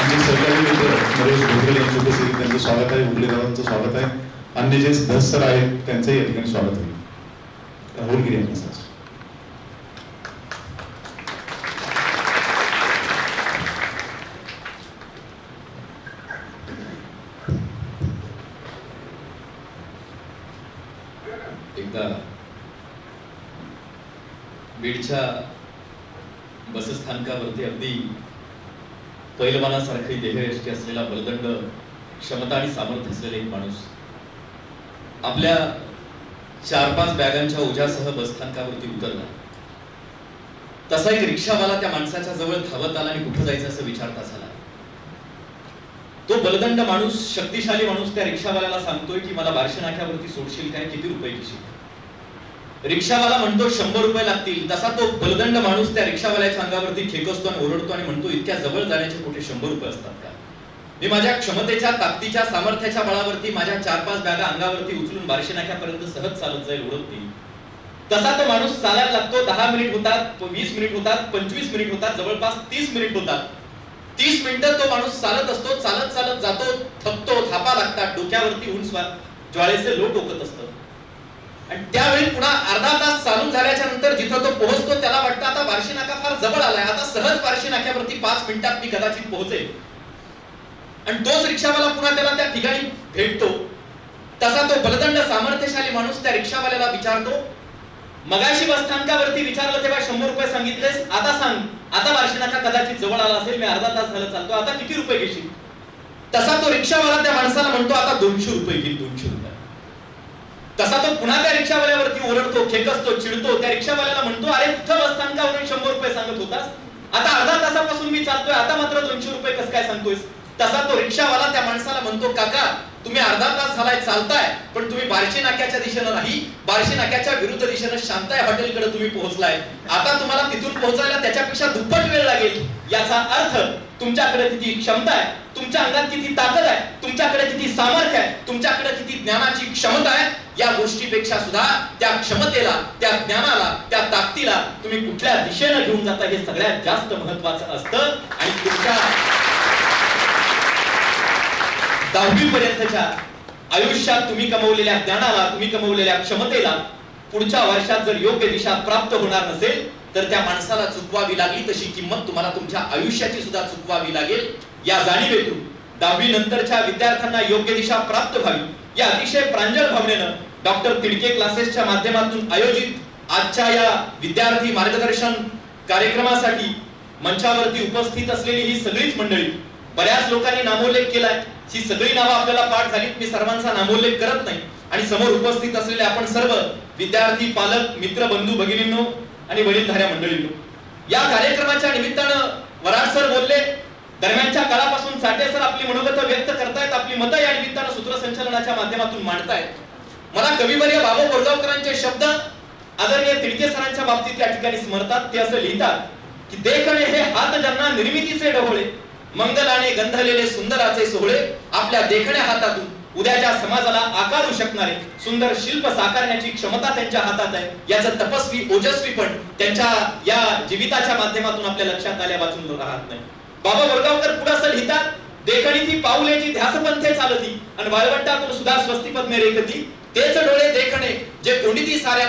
आमचे सहकारी मित्र नरेश भोगरे यांच्या उपस्थितीत त्यांचं स्वागत आहे. उर्लेदारांचं स्वागत आहे. अन्य जे धस सर आहेत त्यांचंही या ठिकाणी स्वागत होईल. राहुल गिरी यांचं एकदा बीडच्या बसस्थानकावरती अगदी पैलवानासारखी देहयष्टी असलेला बलदंड, क्षमता आणि सामर्थ्य असलेला एक माणूस आपल्या 4-5 बॅगांच्या ओझ्यासह बसस्थानकावरती उतरला. तसा एक रिक्षावाला त्या माणसाच्या जवळ धावत आला आणि कुठं जायचं असं विचारताच आला. तो बलदंड माणूस, शक्तिशाली माणूस त्या रिक्षावाल्याला सांगतोय की मला बार्शी नाक्यावरती सोडशील काय, किती रुपये घेशील? रिक्षावाला म्हणतो 100 रुपये लागतील. तसा तो बलदंड माणूस त्या रिक्षावाल्याच्या अंगावरती खेकसतो आणि ओरडतो आणि म्हणतो इतक्या जवळ जाण्याचे कुठे 100 रुपये असतात का? मी माझ्या क्षमतेच्या, ताकदीच्या, सामर्थ्याच्या बळावरती माझ्या 4-5 बॅगा अंगावरती उचलून बार्शी नाक्यापर्यंत सहज चालत जाईल, उडत नाही. तसा तो माणूस चालायला लागतो. 10 मिनिट होतात, 20 मिनिट होतात, 25 मिनिट होतात, जवळपास 30 मिनिट होतात. 30 मिनिटं तो माणूस चालत असतो. चालत चालत जातो, थकतो, थापा लागतात, डोक्यावरती ऊन ज्वाळेचे लोट ओकत असतं. आणि त्यावेळी पुन्हा अर्धा तास चालून झाल्याच्या नंतर जिथं तो पोहोचतो त्याला वाटतं आता बार्शी नाका फार जवळ आलाय, आता सहज बार्शी नाक्यावरती 5 मिनिटात मी कदाचित पोहोचेल. आणि तोच रिक्षावाला पुन्हा त्याला त्या ठिकाणी भेटतो. तसा तो बलदंड सामर्थ्यशाली माणूस त्या रिक्षावाल्याला विचारतो, मगाशी बसस्थानकावरती विचारलं तेव्हा 100 रुपये सांगितलेस, आता सांग, आता बार्शी नाका कदाचित जवळ आला असेल, मी अर्धा तास झालं चालतो, आता किती रुपये घेशील? तसा तो रिक्षावाला त्या माणसाला म्हणतो आता 200 रुपये घेईल, 200 रुपये. तसा तो पुन्हा त्या रिक्षावाल्यावरती ओरडतो, खेकसतो, चिडतो. त्या रिक्षावाल्याला म्हणतो अरे तिथं बसस्थानकावरून 100 रुपये सांगत होतास, आता अर्धा तासापासून मी चालतोय, आता मात्र 200 रुपये कसं काय सांगतोयस? तसा तो रिक्षावाला त्या माणसाला म्हणतो काका तुम्ही अर्धा तास झालाय चालताय, पण तुम्ही बार्शी नाक्याच्या दिशेनं नाही, बार्शी नाक्याच्या विरुद्ध दिशेनं शांताय हॉटेलकडे तुम्ही पोहोचलाय. आता तुम्हाला तिथून पोहोचायला त्याच्यापेक्षा दुप्पट वेळ लागेल. याचा अर्थ तुमच्याकडे किती क्षमता आहे, तुमच्या अंगात किती ताकद आहे, तुमच्याकडे किती सामर्थ्य आहे, तुमच्याकडे किती ज्ञानाची क्षमता आहे, या गोष्टीपेक्षा सुद्धा त्या क्षमतेला, त्या ज्ञानाला, त्या ताकदीला तुम्ही कुठल्या दिशेनं घेऊन जाता हे सगळ्यात जास्त महत्वाचं असतं. आणि तुमच्या 10वी पर्यंतच्या आयुष्यात तुम्ही कमवलेल्या ज्ञानाला, तुम्ही कमवलेल्या क्षमतेला पुढच्या वर्षात जर योग्य दिशा प्राप्त होणार नसेल तर त्या माणसाला चुकवावी लागली तशी किंमत तुम्हाला तुमच्या आयुष्याची सुद्धा चुकवावी लागेल. या जाणीवेतून 10वी नंतरच्या विद्यार्थ्यांना योग्य दिशा प्राप्त व्हावी या अतिशय प्रांजळ भावनेनं डॉक्टर तिडके क्लासेसच्या माध्यमातून आयोजित आजच्या या विद्यार्थी मार्गदर्शन कार्यक्रमासाठी मंचावरती उपस्थित असलेली ही सगळीच मंडळी, बऱ्याच लोकांनी नामोल्लेख केलाय. ही सगळी नावं आपल्याला पाठ झालीत, मी सर्वांचा नामोल्लेख करत नाही. आणि समोर उपस्थित असलेले आपण सर्व विद्यार्थी, पालक, मित्र, बंधू भगिनींनो आणि वडीलधाऱ्या मंडळींनो, या कार्यक्रमाच्या निमित्तानं वराड सर बोलले, दरम्यानच्या काळापासून साठे सर आपली मनोगत व्यक्त करतायत, आपली मतं या निमित्तानं सूत्रसंचालनाच्या माध्यमातून मांडतायत. मला कविवर्य बाबा बोरगावकरांचे शब्द आदरणीय तिडके सरांच्या बाबतीत या ठिकाणी स्मरतात. ते असं लिहितात की देखणे हे हात ज्यांना निर्मितीचे डोळे, मंगलाने गंधलेले सुंदराचे सोहळे, आपल्या देखण्या हातातून उद्याच्या समाजाला आकारू शकणारे सुंदर शिल्प साकारण्याची क्षमता त्यांच्या हातात आहे. याचं तपस्वी, ओजस्वीपण त्यांच्या या जीविताच्या माध्यमातून आपल्या लक्षात आल्या वाचून राहत नाही. बाबा बोरगावकर पुढे असं लिहितात, देखणी ती पाऊलेची ध्यासपंथे चालती आणि वाळवंटातून सुद्धा स्वस्तिपद्मे रेखती, तेच डोळे देखणे जे कोणीती साऱ्या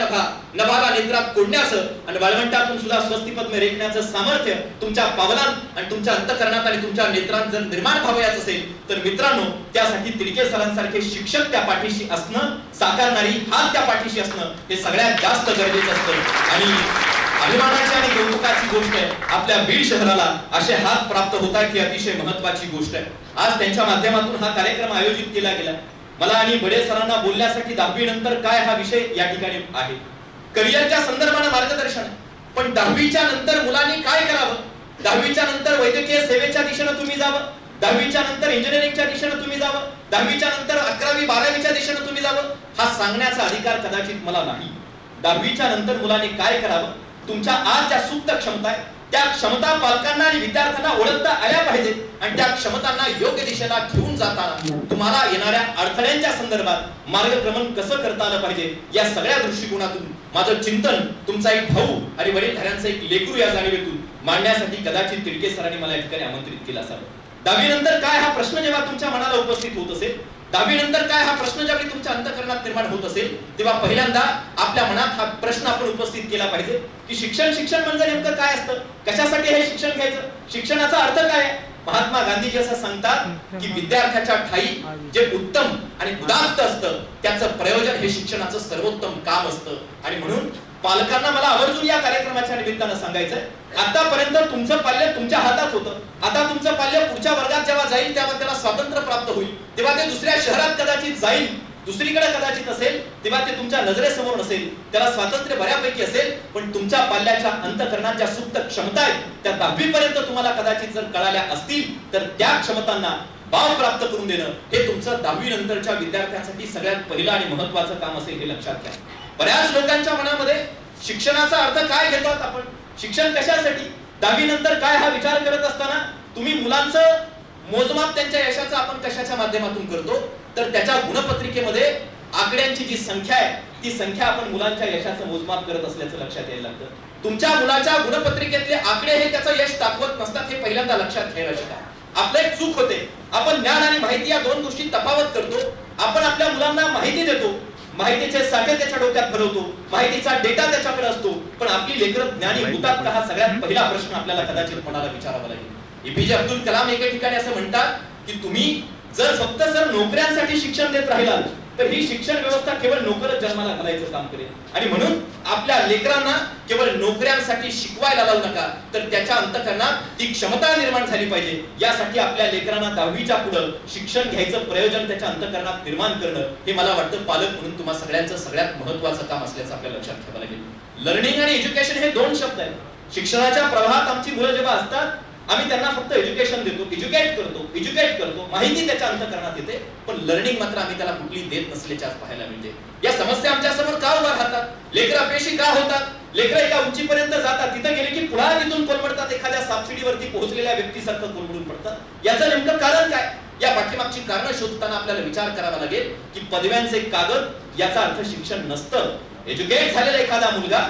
नभाला नेत्रात कोडण्याचं आणि वाळवंटातून सुद्धा स्वस्तिपद्मे रेखण्याचं सामर्थ्य तुमच्या पावलांत आणि तुमच्या अंतःकरणात आणि तुमच्या नेत्रांत जर निर्माण व्हावयाचं असेल तर मित्रांनो, त्यासाठी तिडके सरांसारखे शिक्षक त्या पाठीशी असणं, साकारणारी हात त्या पाठीशी असणं हे सगळ्यात जास्त गरजेचं असतं. आणि अभिमानाची आणि कौतुकाची गोष्ट आहे, आपल्या बीड शहराला असे हात प्राप्त होतात ही अतिशय महत्वाची गोष्ट आहे. आज त्यांच्या माध्यमातून हा कार्यक्रम आयोजित केला गेला. मला आणि बडे सरांना बोलण्यासाठी 10वी नंतर काय हा विषय या ठिकाणी आहे. करिअरच्या संदर्भाने मार्गदर्शन आहे, पण 10वीच्या नंतर मुलांनी काय करावं, 10वीच्या नंतर वैद्यकीय सेवेच्या दिशेने तुम्ही जावं, 10वीच्या नंतर इंजिनिअरिंगच्या दिशेने तुम्ही जावं, 10वीच्या नंतर 11वी 12वीच्या दिशेने तुम्ही जावं, हा सांगण्याचा अधिकार कदाचित मला नाही. 10वीच्या नंतर मुलांनी काय करावं, तुमच्या आज ज्या सुप्त क्षमता आहे त्या क्षमता पालकांना आणि विद्यार्थ्यांना ओळखता आल्या पाहिजेत आणि त्या क्षमतांना योग्य दिशेला घेऊन जाताना तुम्हाला येणाऱ्या अडथळ्यांच्या संदर्भात मार्गक्रमण कसं करता आलं पाहिजे या सगळ्या दृष्टिकोनातून माझं चिंतन तुमचा एक भाऊ आणि वडीलधाऱ्यांचा एक लेकरू या जाणीवेतून मांडण्यासाठी कदाचित तिडके सरांनी मला या ठिकाणी आमंत्रित केलं असावं. दहावी नंतर काय हा प्रश्न जेव्हा तुमच्या मनाला उपस्थित होत असेल, दहावी नंतर काय हा प्रश्न ज्यावेळी तुमच्या अंतःकरणात निर्माण होत असेल, तेव्हा पहिल्यांदा आपल्या मनात हा प्रश्न आपण उपस्थित केला पाहिजे की शिक्षण म्हणजे नेमकं काय असतं, कशासाठी हे शिक्षण घ्यायचं, शिक्षणाचा अर्थ काय. महात्मा गांधीजी असं सांगतात की विद्यार्थ्याच्या ठाई जे उत्तम आणि उदात्त असतं त्याचं प्रयोजन हे शिक्षणाचं सर्वोत्तम काम असतं. आणि म्हणून पालकांना मला आवर्जून या कार्यक्रमाच्या निमित्तानं सांगायचंय, आतापर्यंत तुमचं पाल्य तुमच्या हातात होतं, आता तुमचं पाल्य पुढच्या वर्गात जेव्हा जाईल तेव्हा त्याला स्वातंत्र्य प्राप्त होईल, तेव्हा ते दुसऱ्या शहरात कदाचित जाईल, दुसरीकडे कदाचित असेल, तेव्हा ते तुमच्या नजरेसमोर नसेल, त्याला स्वातंत्र्य बऱ्यापैकी असेल, पण तुमच्या पाल्याच्या अंतःकरणात ज्या सुप्त क्षमता आहेत त्या 10वी पर्यंत तुम्हाला कदाचित जर कळाल्या असतील तर त्या क्षमतांना वाव प्राप्त करून देणं हे तुमचं 10वी नंतरच्या विद्यार्थ्यांसाठी सगळ्यात पहिलं आणि महत्त्वाचं काम असेल, हे लक्षात घ्या. बऱ्याच लोकांच्या मनामध्ये शिक्षणाचा अर्थ काय घेतात आपण, शिक्षण कशासाठी, 10वी नंतर काय हा विचार करत असताना तुम्ही मुलांचं मोजमाप त्यांच्या यशाचं आपण कशाच्या माध्यमातून करतो, तर त्याच्या गुणपत्रिकेमध्ये आकड्यांची जी संख्या आहे ती संख्या आपण मुलांच्या यशाचं मोजमाप करत असल्याचं लक्षात यायला लागतं. तुमच्या मुलाच्या गुणपत्रिकेतले आकडे हे त्याचं यश दाखवत नसतात, हे पहिल्यांदा लक्षात घ्यायला शिका. आपलं एक चूक होते, आपण ज्ञान आणि माहिती या दोन गोष्टी तफावत करतो. आपण आपल्या मुलांना माहिती देतो, माहितीचे साठे त्याच्या डोक्यात भरवतो, माहितीचा डेटा त्याच्याकडे असतो, पण आपली लेकरं ज्ञानी होतात का हा सगळ्यात पहिला प्रश्न आपल्याला कदाचित मनाला विचारावा लागेल. एपीजे अब्दुल कलाम एके ठिकाणी असं म्हणतात की तुम्ही जर फक्त नोकऱ्यांसाठी शिक्षण देत राहिलात तर ही शिक्षण व्यवस्था केवळ नोकरच जन्माला घालायचं काम करेल. आणि म्हणून आपल्या लेकरांना केवळ नोकऱ्यांसाठी शिकवायला लावू नका, तर त्याच्या अंतःकरणात ती क्षमता निर्माण झाली पाहिजे. यासाठी आपल्या लेकरांना 10वीच्या पुढे शिक्षण घ्यायचं प्रयोजन त्याच्या अंतःकरणात निर्माण करणं हे मला वाटतं पालक म्हणून तुम्हा सगळ्यांचं सगळ्यात महत्त्वाचं काम असल्याचं आपल्याला लक्षात ठेवावं लागेल. लर्निंग आणि एज्युकेशन हे दोन शब्द आहेत. शिक्षणाच्या प्रवाहात आमची मुलं जेव्हा असतात आम्ही त्यांना फक्त एज्युकेशन देतो, एज्युकेट करतो, माहिती त्याच्या अंतःकरणात येते, पण लर्निंग मात्र आम्ही त्याला कुठली देत नसल्याचे आज पाहायला मिळते. या समस्या आमच्या समोर का उभा राहतात, लेकरं अपयशी का होतात, लेकरं एका उंचीपर्यंत जातात, तिथे गेले की पुन्हा तिथून कोलमडतात, एखाद्या सबसिडीवरती पोहोचलेल्या व्यक्तीसारखं कोलमडून पडतात. याचं नेमकं कारण काय, या पाठीमागची कारणं शोधताना आपल्याला विचार करावा लागेल की पदव्यांचे कागद याचा अर्थ शिक्षण नसतं. एज्युकेट झालेला एखादा मुलगा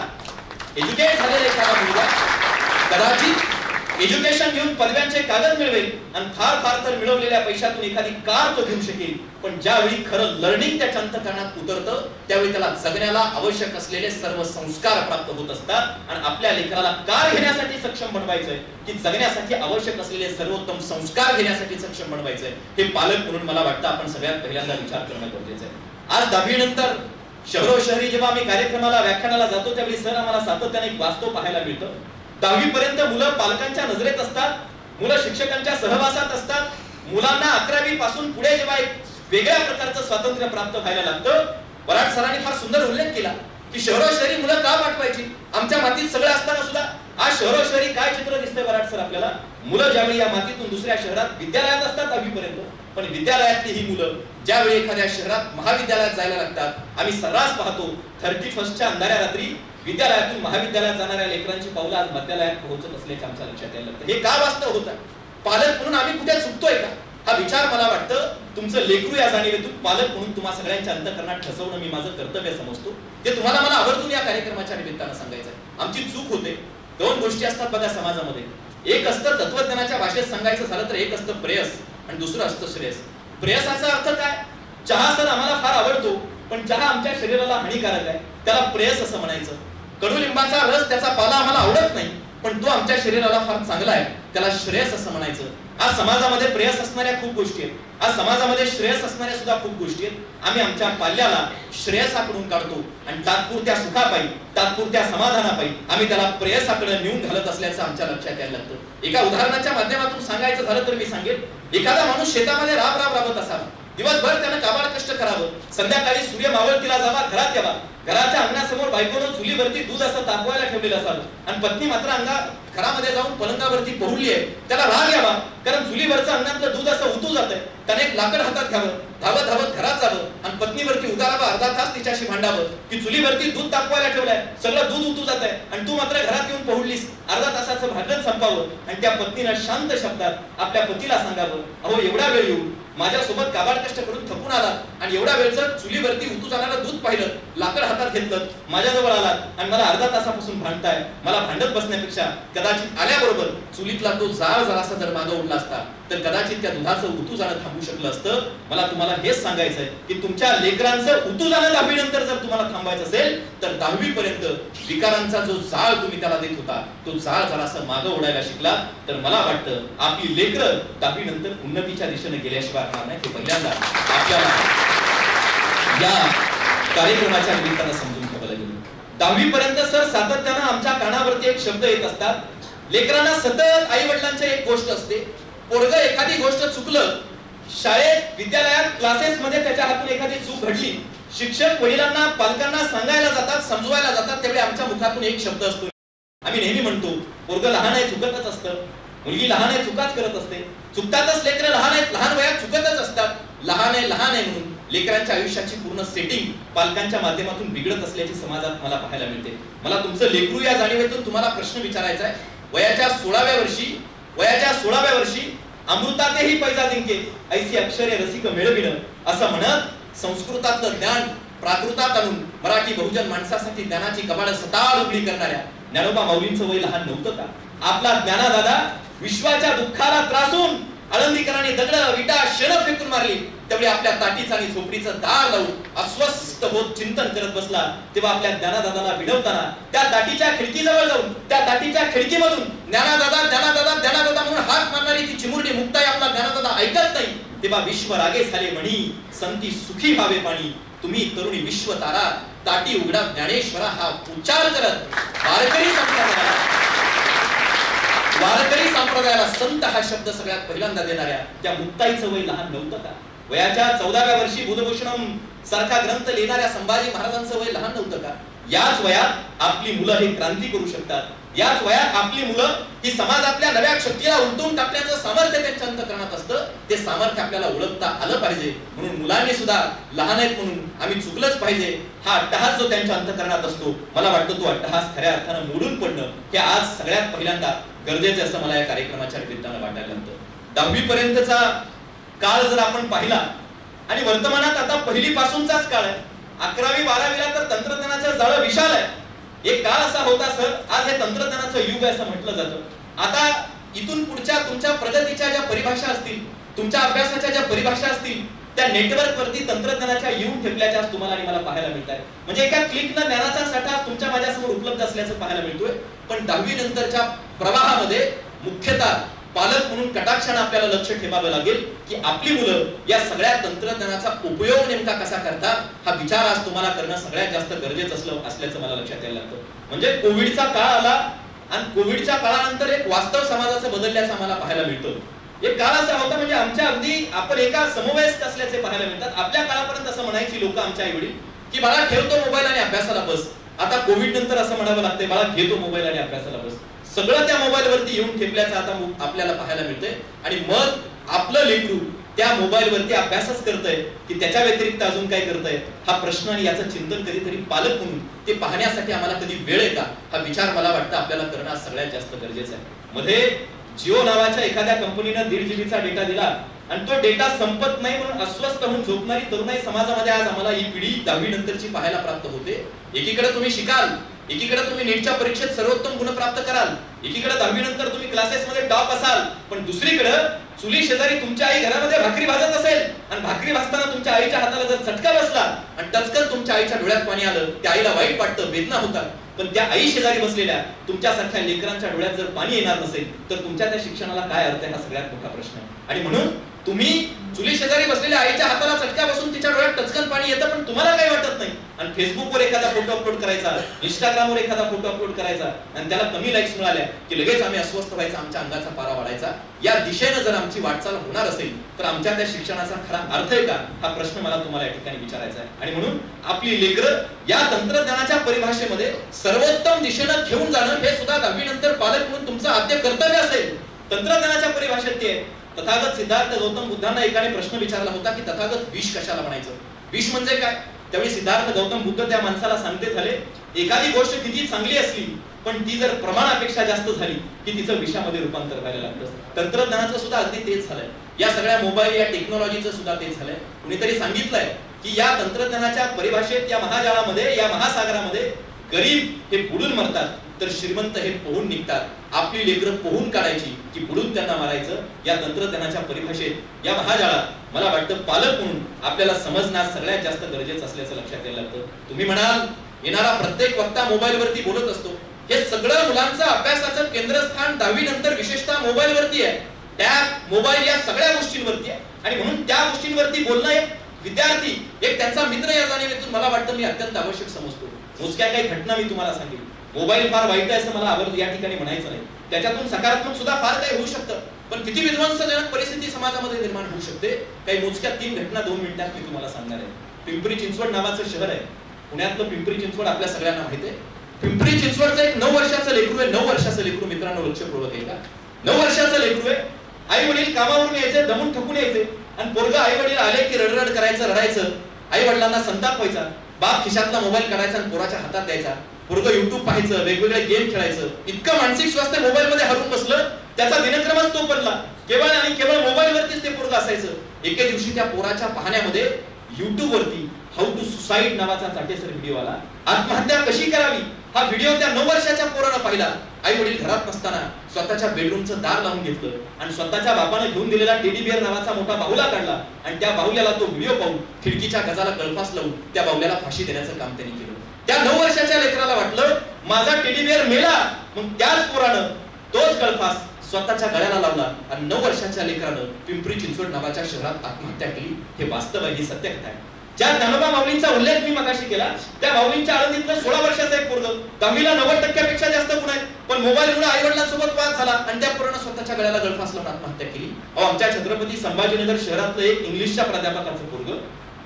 कदाचित एज्युकेशन घेऊन पदव्यांचे कागद मिळवेल आणि फार तर मिळवलेल्या पैशातून एखादी कार तो घेऊ शकेल, पण ज्यावेळी खरं लर्निंग त्याच्या अंतःकरणात उतरतं त्यावेळी त्याला जगण्याला आवश्यक असलेले सर्व संस्कार प्राप्त होत असतात. आणि आपल्या लेकराला कार घेण्यासाठी सक्षम बनवायचंय की जगण्यासाठी आवश्यक असलेले सर्वोत्तम संस्कार घेण्यासाठी सक्षम बनवायचंय, हे पालक म्हणून मला वाटतं आपण सगळ्यात पहिल्यांदा विचार करणं गरजेचं आहे. आज 10वी नंतर शहरोशहरी जेव्हा आम्ही कार्यक्रमाला व्याख्यानाला जातो त्यावेळी सर आम्हाला सातत्याने एक वास्तव पाहायला मिळतं. 10वी पर्यंत मुलं पालकांच्या नजरेत असतात, मुलं शिक्षकांच्या सहवासात असतात. मुलांना 11वी पासून पुढे जेव्हा एक वेगळ्या प्रकारचं स्वातंत्र्य प्राप्त व्हायला लागतं, बराड सरांनी फार सुंदर उल्लेख केला की शहरोशहरी मुलं का पाठवायची, आमच्या मातीत सगळं असताना सुद्धा. आज शहरोशहरी काय चित्र दिसतंय बराड सर आपल्याला, मुलं ज्यावेळी या मातीतून दुसऱ्या शहरात विद्यालयात असतात 10वी पर्यंत, पण विद्यालयातली ही मुलं ज्यावेळी एखाद्या शहरात महाविद्यालयात जायला लागतात, आम्ही सर्रास पाहतो 31च्या अंधाऱ्या रात्री विद्यालयातून महाविद्यालयात जाणाऱ्या लेकरांची पावलं आज मध्यालयात पोहोचत असल्याचे आमच्या लक्षात यायला लागतं. हे का वास्तव होत आहे, पालक म्हणून आम्ही कुठे चुकतोय का, हा विचार मला वाटतं तुमचं लेकरू या जाणीवेतून पालक म्हणून तुम्हा सगळ्यांच्या अंतःकरणात ठसवणं मी माझं कर्तव्य समजतो. ते तुम्हाला मला आवर्जून या कार्यक्रमाच्या निमित्तानं सांगायचं आहे. आमची चूक होते, दोन गोष्टी असतात बघा समाजामध्ये, एक असतं तत्वज्ञानाच्या भाषेत सांगायचं झालं तर एक असतं प्रेयस आणि दुसरं असतं श्रेयस. प्रेयसाचा अर्थ काय, चहा सर आम्हाला फार आवडतो पण चहा आमच्या शरीराला हानिकारक आहे, त्याला प्रेयस असं म्हणायचं. कडुलिंबाचा रस त्याचा पाला आम्हाला आवडत नाही पण तो आमच्या शरीराला फार चांगला आहे, त्याला श्रेयस असं म्हणायचं. आज समाजामध्ये प्रेयस असणाऱ्या खूप गोष्टी आहेत, आज समाजामध्ये श्रेयस असणाऱ्या सुद्धा खूप गोष्टी आहेत. आम्ही आमच्या पाल्याला श्रेयसाकडून काढतो आणि तात्पुरत्या सुखापायी, तात्पुरत्या समाधानापायी आम्ही त्याला प्रेयसाकडे नेऊन घालत असल्याचं आमच्या लक्षात यायला लागतं. एका उदाहरणाच्या माध्यमातून सांगायचं झालं तर मी सांगेन, एखादा माणूस शेतामध्ये राबत असावा, दिवसभर त्यानं काबाड कष्ट करावं, संध्याकाळी सूर्य मावळतीला जावा, घरात यावा, घराच्या अंगणासमोर बायकोनं चुलीवरती दूध असं तापवायला ठेवलेलं असावं आणि पत्नी मात्र घरामध्ये जाऊन पलंगावरती पहुडली आहे, त्याला राग यावा कारण चुलीवरचं अंगणातलं दूध असं उतू जातंय. त्याने एक लाकड हातात घ्यावं, धावत घरात जावं आणि पत्नीवरती उगारावं, अर्धा तास तिच्याशी भांडावं की चुलीवरती दूध तापवायला ठेवलंय, सगळं दूध उतू जात आहे आणि तू मात्र घरात येऊन पहुडलीस. अर्धा तासाचं भांडण संपावं आणि त्या पत्नीनं शांत शब्दात आपल्या पतीला सांगावं, अहो एवढा वेळ येऊन माझ्यासोबत काबाड कष्ट करून थकून आला आणि एवढ्या वेळचं चुलीवरती उतू जाणारं दूध पाहिलं, लाकड हातात घेतलं, माझ्याजवळ आलात आणि मला अर्धा तासापासून भांडताय, मला भांडत बसण्यापेक्षा कदाचित आल्याबरोबर चुलीतला तो जाळ जरासा जर मागं उडला असता तर कदाचित त्या दुधाचं उतू जाणं थांबू शकलं असतं. मला तुम्हाला हेच सांगायचं आहे की तुमच्या लेकरांचं उतू जाणं 10वी नंतर जर तुम्हाला थांबायचं असेल तर 10वी पर्यंत विकारांचा जो जाळ तुम्ही त्याला देत होता तो जाळ जरासा मागं ओढायला शिकला तर मला वाटतं आपली लेकरं 10वी नंतर उन्नतीच्या दिशेने गेल्याशिवाय राहणार नाही. ते पहिल्यांदा आपल्याला या कार्यक्रमाच्या निमित्तानं समजून घ्यावं लागेल. 10वी पर्यंत सर सातत्यानं आमच्या कानावरती एक शब्द येत असतात. लेकरांना सतत आई वडिलांची एक गोष्ट असते, पोरगं एखादी गोष्ट चुकलं, शाळेत विद्यालयात क्लासेस मध्ये त्याच्या हातून एखादी चूक घडली, शिक्षक वडिलांना पालकांना सांगायला जातात, समजवायला जातात, त्यावेळी आमच्या मुखातून एक शब्द असतो. आम्ही नेहमी म्हणतो पोरगं लहान आहे चुकतच असतं, मुलगी लहान आहे चुकाच करत असते. चुकतातच लेकरं, लहान आहेत, लहान वयात चुकतच असतात. लहान आहे म्हणून लेकरांच्या आयुष्याची पूर्ण सेटिंग पालकांच्या माध्यमातून बिघडत असल्याची समाजात मला पाहायला मिळते. मला तुमचं लेकरू या जाणीवेतून तुम्हाला प्रश्न विचारायचा आहे. वयाच्या 16व्या वर्षी अमृतातेही पैजा जिंके ऐसी अक्षरे रसिक मेळविणं असं म्हणत संस्कृतातलं ज्ञान प्राकृतात आणून मराठी बहुजन माणसासाठी ज्ञानाची कपाडं सताळ उघडी करणाऱ्या ज्ञानोबा माऊलींचं वय लहान नव्हतं का? आपला ज्ञानादादा विश्वाच्या दुःखाला त्रासून आळंदीकरांनी दगड विटा शेण फेकून मारली, त्यावेळी आपल्या ताटीचं आणि झोपडीचं दार लावून अस्वस्थ होत चिंतन करत बसला. तेव्हा आपल्या ज्ञानादादाला विडवताना त्या ताटीच्या खिडकीजवळ जाऊन त्या ताटीच्या खिडकीमधून ज्ञानादादा म्हणून हाक मारणारी ती चिमुरडी मुक्ताई आपला ज्ञानादादा ऐकत नाही. तेव्हा विश्व रागे झाले म्हणी संती सुखी व्हावे पाणी, तुम्ही तरुणी विश्व तारा ताटी उघडा ज्ञानेश्वरा हा उच्चार करत वारकरी संप्रदायाला संत हा शब्द सगळ्यात पहिल्यांदा देणाऱ्या त्या मुक्ताईचं वय लहान नव्हतं का? वयाच्या 14व्या वर्षी बुधभूषणम सारखा ग्रंथ लिहिणाऱ्या संभाजी महाराजांचं वय लहान नव्हतं का? याच वयात आपली मुलं हे क्रांती करू शकतात. याच वयात आपली मुलं ही समाजातल्या नव्या शक्तीला उलटून टाकण्याचं सामर्थ्य त्यांच्या अंतःकरणात असतं. ते सामर्थ्य आपल्याला ओळखता आलं पाहिजे. म्हणून मुलांनी सुद्धा लहान आहेत म्हणून आम्ही चुकलंच पाहिजे हा अट्टहास जो त्यांच्या अंतःकरणात असतो, मला वाटतं तो अट्टहास खऱ्या अर्थानं मोडून पडणं हे आज सगळ्यात पहिल्यांदा गरजेचं असं मला या कार्यक्रमाच्या निमित्तानं वाटायला लागतं. 10वी पर्यंतचा काळ जर आपण पाहिला आणि वर्तमानात आता पहिली पासूनचाच काळ आहे. 11वी 12वीला तर तंत्रज्ञानाचं जाळं विशाल आहे. एक काळ असा होता सर, आज हे तंत्रज्ञानाचं युग आहे असं म्हटलं जातं. आता इथून पुढच्या तुमच्या प्रगतीच्या ज्या परिभाषा असतील, तुमच्या अभ्यासाच्या ज्या परिभाषा असतील, त्या नेटवर्क वरती तंत्रज्ञानाच्या येऊन ठेपल्याच्या तुम्हाला आणि मला पाहायला मिळत आहे. म्हणजे एका क्लिकनं ज्ञानाचा साठा तुमच्या माझ्यासमोर उपलब्ध असल्याचं पाहायला मिळतोय. पण 10वी नंतरच्या प्रवाहामध्ये मुख्यतः पालक म्हणून कटाक्षाने आपल्याला लक्ष ठेवावं लागेल की आपली मुलं या सगळ्या तंत्रज्ञानाचा उपयोग नेमका कसा करतात हा विचार आज तुम्हाला करणं सगळ्यात जास्त गरजेचं असल्याचं मला लक्षात यायला लागतं. म्हणजे कोविडचा काळ आला आणि कोविडच्या काळानंतर एक वास्तव समाजाचं बदलल्याचं आम्हाला पाहायला मिळतं. एक काळ असा होता म्हणजे आमच्या अगदी आपण एका समवयस्क असल्याचे पाहायला मिळतात. आपल्या काळापर्यंत असं म्हणायची लोक आमच्या आई वडील की बाळा ठेवतो मोबाईल आणि अभ्यासाला बस. आता कोविड नंतर असं म्हणावं लागतंय बाळा घेतो मोबाईल आणि अभ्यासाला बस. सगळं त्या मोबाईल वरती येऊन ठेपल्याचं आता आपल्याला पाहायला मिळतंय. आणि मग आपलं लेकरू त्या मोबाईल वरती अभ्यासच करतंय की त्याच्या व्यतिरिक्त अजून काय करतंय हा प्रश्न आणि याचं चिंतन कधीतरी पालक म्हणून ते पाहण्यासाठी आम्हाला कधी वेळ आहे का हा विचार मला वाटतं आपल्याला करणं सगळ्यात जास्त गरजेचं आहे. मध्ये जिओ नावाच्या एखाद्या कंपनीनं 1.5 GB चा डेटा दिला आणि तो डेटा संपत नाही म्हणून अस्वस्थ होऊन झोपणारी तरुणाई समाजामध्ये आज आम्हाला ही पिढी 10वी नंतरची पाहायला प्राप्त होते. एकीकडे तुम्ही शिकाल, एकीकडे तुम्ही नीटच्या परीक्षेत सर्वोत्तम गुण प्राप्त कराल, एकीकडे 10वी नंतर तुम्ही क्लासेस मध्ये टॉप असाल, पण दुसरीकडे चुली शेजारी तुमच्या आई घरामध्ये भाकरी भाजत असेल आणि भाकरी भाजताना तुमच्या आईच्या हाताला जर चटका बसला आणि टचकन तुमच्या आईच्या डोळ्यात पाणी आलं, त्या आईला वाईट वाटतं, वेदना होतात. पण त्या आई शेजारी बसलेल्या तुमच्यासारख्या लेकरांच्या डोळ्यात जर पाणी येणार नसेल तर तुमच्या त्या शिक्षणाला काय अर्थ आहे हा सगळ्यात मोठा प्रश्न आहे. आणि म्हणून तुम्ही चुली शेजारी बसलेल्या आईच्या हाताला चटका बसून तिच्या डोळ्यात टचकन पाणी येतं पण तुम्हाला काही वाटत नाही. आणि फेसबुकवर एखादा फोटो अपलोड करायचा, इंस्टाग्रामवर एखादा फोटो अपलोड करायचा आणि त्याला कमी लाईक्स मिळाल्या की लगेच आम्ही अस्वस्थ व्हायचा, आमच्या अंगाचा पारा वाढायचा. या दिशेनं जर आमची वाटचाल होणार असेल तर आमच्या त्या शिक्षणाचा खरा अर्थ आहे का हा प्रश्न मला तुम्हाला या ठिकाणी विचारायचा आहे. आणि म्हणून आपली लेकरं या तंत्रज्ञानाच्या परिभाषेमध्ये सर्वोत्तम दिशेनं घेऊन जाणं हे सुद्धा 10वी नंतर पालक म्हणून तुमचं आद्य कर्तव्य असेल. तंत्रज्ञानाच्या परिभाषेत ते तथागत सिद्धार्थ गौतम बुद्धांना एकाने प्रश्न विचारला होता की तथागत विष कशाला म्हणायचं, विष म्हणजे काय. त्यावेळी सिद्धार्थ गौतम बुद्ध त्या माणसाला सांगते झाले एखादी गोष्ट किती चांगली असली पण ती जर प्रमाणापेक्षा जास्त झाली की तिचं विषामध्ये रूपांतर व्हायला लागतं. तंत्रज्ञानाचं सुद्धा अगदी तेच झालंय. या सगळ्या मोबाईल या टेक्नॉलॉजीचं सुद्धा तेच झालंय. कुणीतरी सांगितलंय की या तंत्रज्ञानाच्या परिभाषेत या महाजाळामध्ये या महासागरामध्ये गरीब हे बुडून मरतात तर श्रीमंत हे पोहून निघतात. आपली लेकरं पोहून काढायची की बुडून त्यांना मारायचं. या तंत्रज्ञानाच्या परिभाषेत, या महाजाळात मला वाटतं पालक म्हणून आपल्याला समजणं सगळ्यात जास्त गरजेचं असल्याचं लक्षात यायला लागतं. तुम्ही म्हणाल येणारा प्रत्येक वक्ता मोबाईल वरती बोलत असतो. हे सगळं मुलांचं अभ्यासाचं केंद्रस्थान 10वी नंतर विशेषतः मोबाईल वरती आहे. टॅब, मोबाईल या सगळ्या गोष्टींवरती आहे आणि म्हणून त्या गोष्टींवरती बोलणं एक विद्यार्थी, एक त्यांचा मित्र या जाणीवेतून मला वाटतं मी अत्यंत आवश्यक समजतो. मोजक्या काही घटना मी तुम्हाला सांगेन. मोबाईल फार वाईट आहे असं मला आवडतं या ठिकाणी म्हणायचं नाही. त्याच्यातून सकारात्मक सुद्धा फार काही होऊ शकतं, पण किती विध्वंसजनक परिस्थिती समाजामध्ये निर्माण होऊ शकते. काही मोजक्या 3 घटना 2 मिनिटात मी तुम्हाला सांगणार आहे. पिंपरी चिंचवड नावाचं शहर आहे. पुण्यातलं पिंपरी चिंचवड आपल्या सगळ्यांना माहिती आहे. पिंपरी चिंचवडचं एक 9 वर्षाचं लेकरू आहे. 9 वर्षाचं लेकरू मित्रांनो, लक्षपूर्वक आहे का? 9 वर्षाचं लेकरू आहे. आई वडील कामावरून यायचे, दमून थकून यायचे आणि पोरगा आई वडील आले की रडरड करायचं, रडायचं. आई वडिलांना संताप व्हायचा. बाप खिशातला मोबाईल काढायचा आणि पोराच्या हातात द्यायचा. पोरगं युट्यूब पाहायचं, वेगवेगळे गेम खेळायचं. इतकं मानसिक स्वास्थ्य मोबाईल मध्ये हरवून बसलं, त्याचा दिनक्रमच तो बनला. केवळ आणि केवळ मोबाईल वरतीच ते पोरगं असायचं. एके दिवशी त्या पोराच्या पाहण्यामध्ये युट्यूब वरती हाऊ टू सुसाईड नावाचा चाटेसर व्हिडिओ आला. आत्महत्या कशी करावी हा व्हिडिओ त्या 9 वर्षाच्या पोरानं पाहिला. आई वडील घरात नसताना स्वतःच्या बेडरूमचं दार लावून घेतलं आणि स्वतःच्या बापानं घेऊन दिलेला टेडी बिअर नावाचा मोठा बाहुला काढला आणि त्या बाहुल्याला तो व्हिडिओ पाहून खिडकीच्या गजाला गळफास लावून त्या बाहुल्याला फाशी देण्याचं काम त्यांनी केलं. त्या 9 वर्षाच्या लेकराला वाटलं माझा टेडी बिअर मेला, मग त्याच पोरानं तोच गळफास स्वतःच्या गळ्याला लावला आणि 9 वर्षाच्या लेकरानं पिंपरी चिंचवड नावाच्या शहरात आत्महत्या केली. हे वास्तव आहे, ही सत्य कथा आहे. ज्या ज्ञानोबा माऊलींचा उल्लेख मी मगाशी केला, त्या माऊलींच्या आळंदीतलं 16 वर्षाचं एक पोरगं, 10वीला 90% जास्त गुण आहेत, पण मोबाईलमुळे आई वडिलांसोबत वाद झाला आणि त्या पोरानं स्वतःच्या गळ्याला गळफास लावून आत्महत्या केली. आमच्या छत्रपती संभाजीनगर शहरातलं एक इंग्लिशच्या प्राध्यापकाचं पोरगं,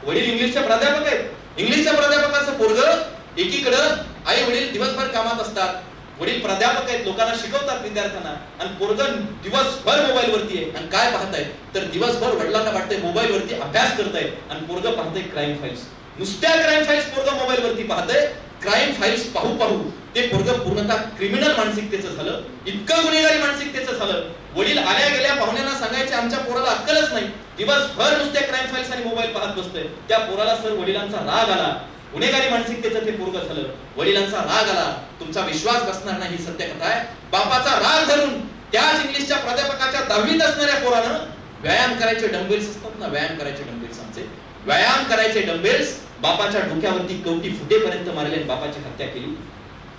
वडील इंग्लिशचे प्राध्यापक आहेत, इंग्लिशच्या प्राध्यापकाचं पोरगं, एकीकडं आई वडील दिवसभर कामात असतात, वडील प्राध्यापक आहेत, लोकांना शिकवतात विद्यार्थ्यांना, आणि पोरगं दिवसभर मोबाईल वरती आहे. आणि काय पाहताय तर दिवसभर वडिलांना वाटतंय मोबाईल वरती अभ्यास करताय आणि पोरगं पाहतंय क्राईम फाईल्स. नुसत्या क्राईम फाईल्स पोरगं मोबाईल वरती पाहतंय. क्राईम फाईल्स पाहू पाहू ते पोरगं पूर्णतः क्रिमिनल मानसिकतेचं झालं, इतकं गुन्हेगारी मानसिकतेचं झालं. वडील आल्या गेल्या पाहुण्यांना सांगायचे आमच्या पोराला अक्कलच नाही, दिवसभर नुसत्या क्राईम फाईल्स आणि मोबाईल पाहत बसतोय. त्या पोराला सर वडिलांचा राग आला, गुन्हेगारी मानसिकतेचं ते पोरगं झालं. वडिलांचा राग आला, तुमचा विश्वास बसणार नाही, ही सत्य कथा आहे. बापाचा राग धरून त्याच इंग्लिशच्या प्राध्यापकाच्या 10वीत असणाऱ्या पोरानं व्यायाम करायचे डंबेल्स असतात ना, व्यायाम करायचे डंबेल्स, आमचे व्यायाम करायचे डंबेल्स बापाच्या डोक्यावरती कवटी फुटेपर्यंत मारले आणि बापाची हत्या केली.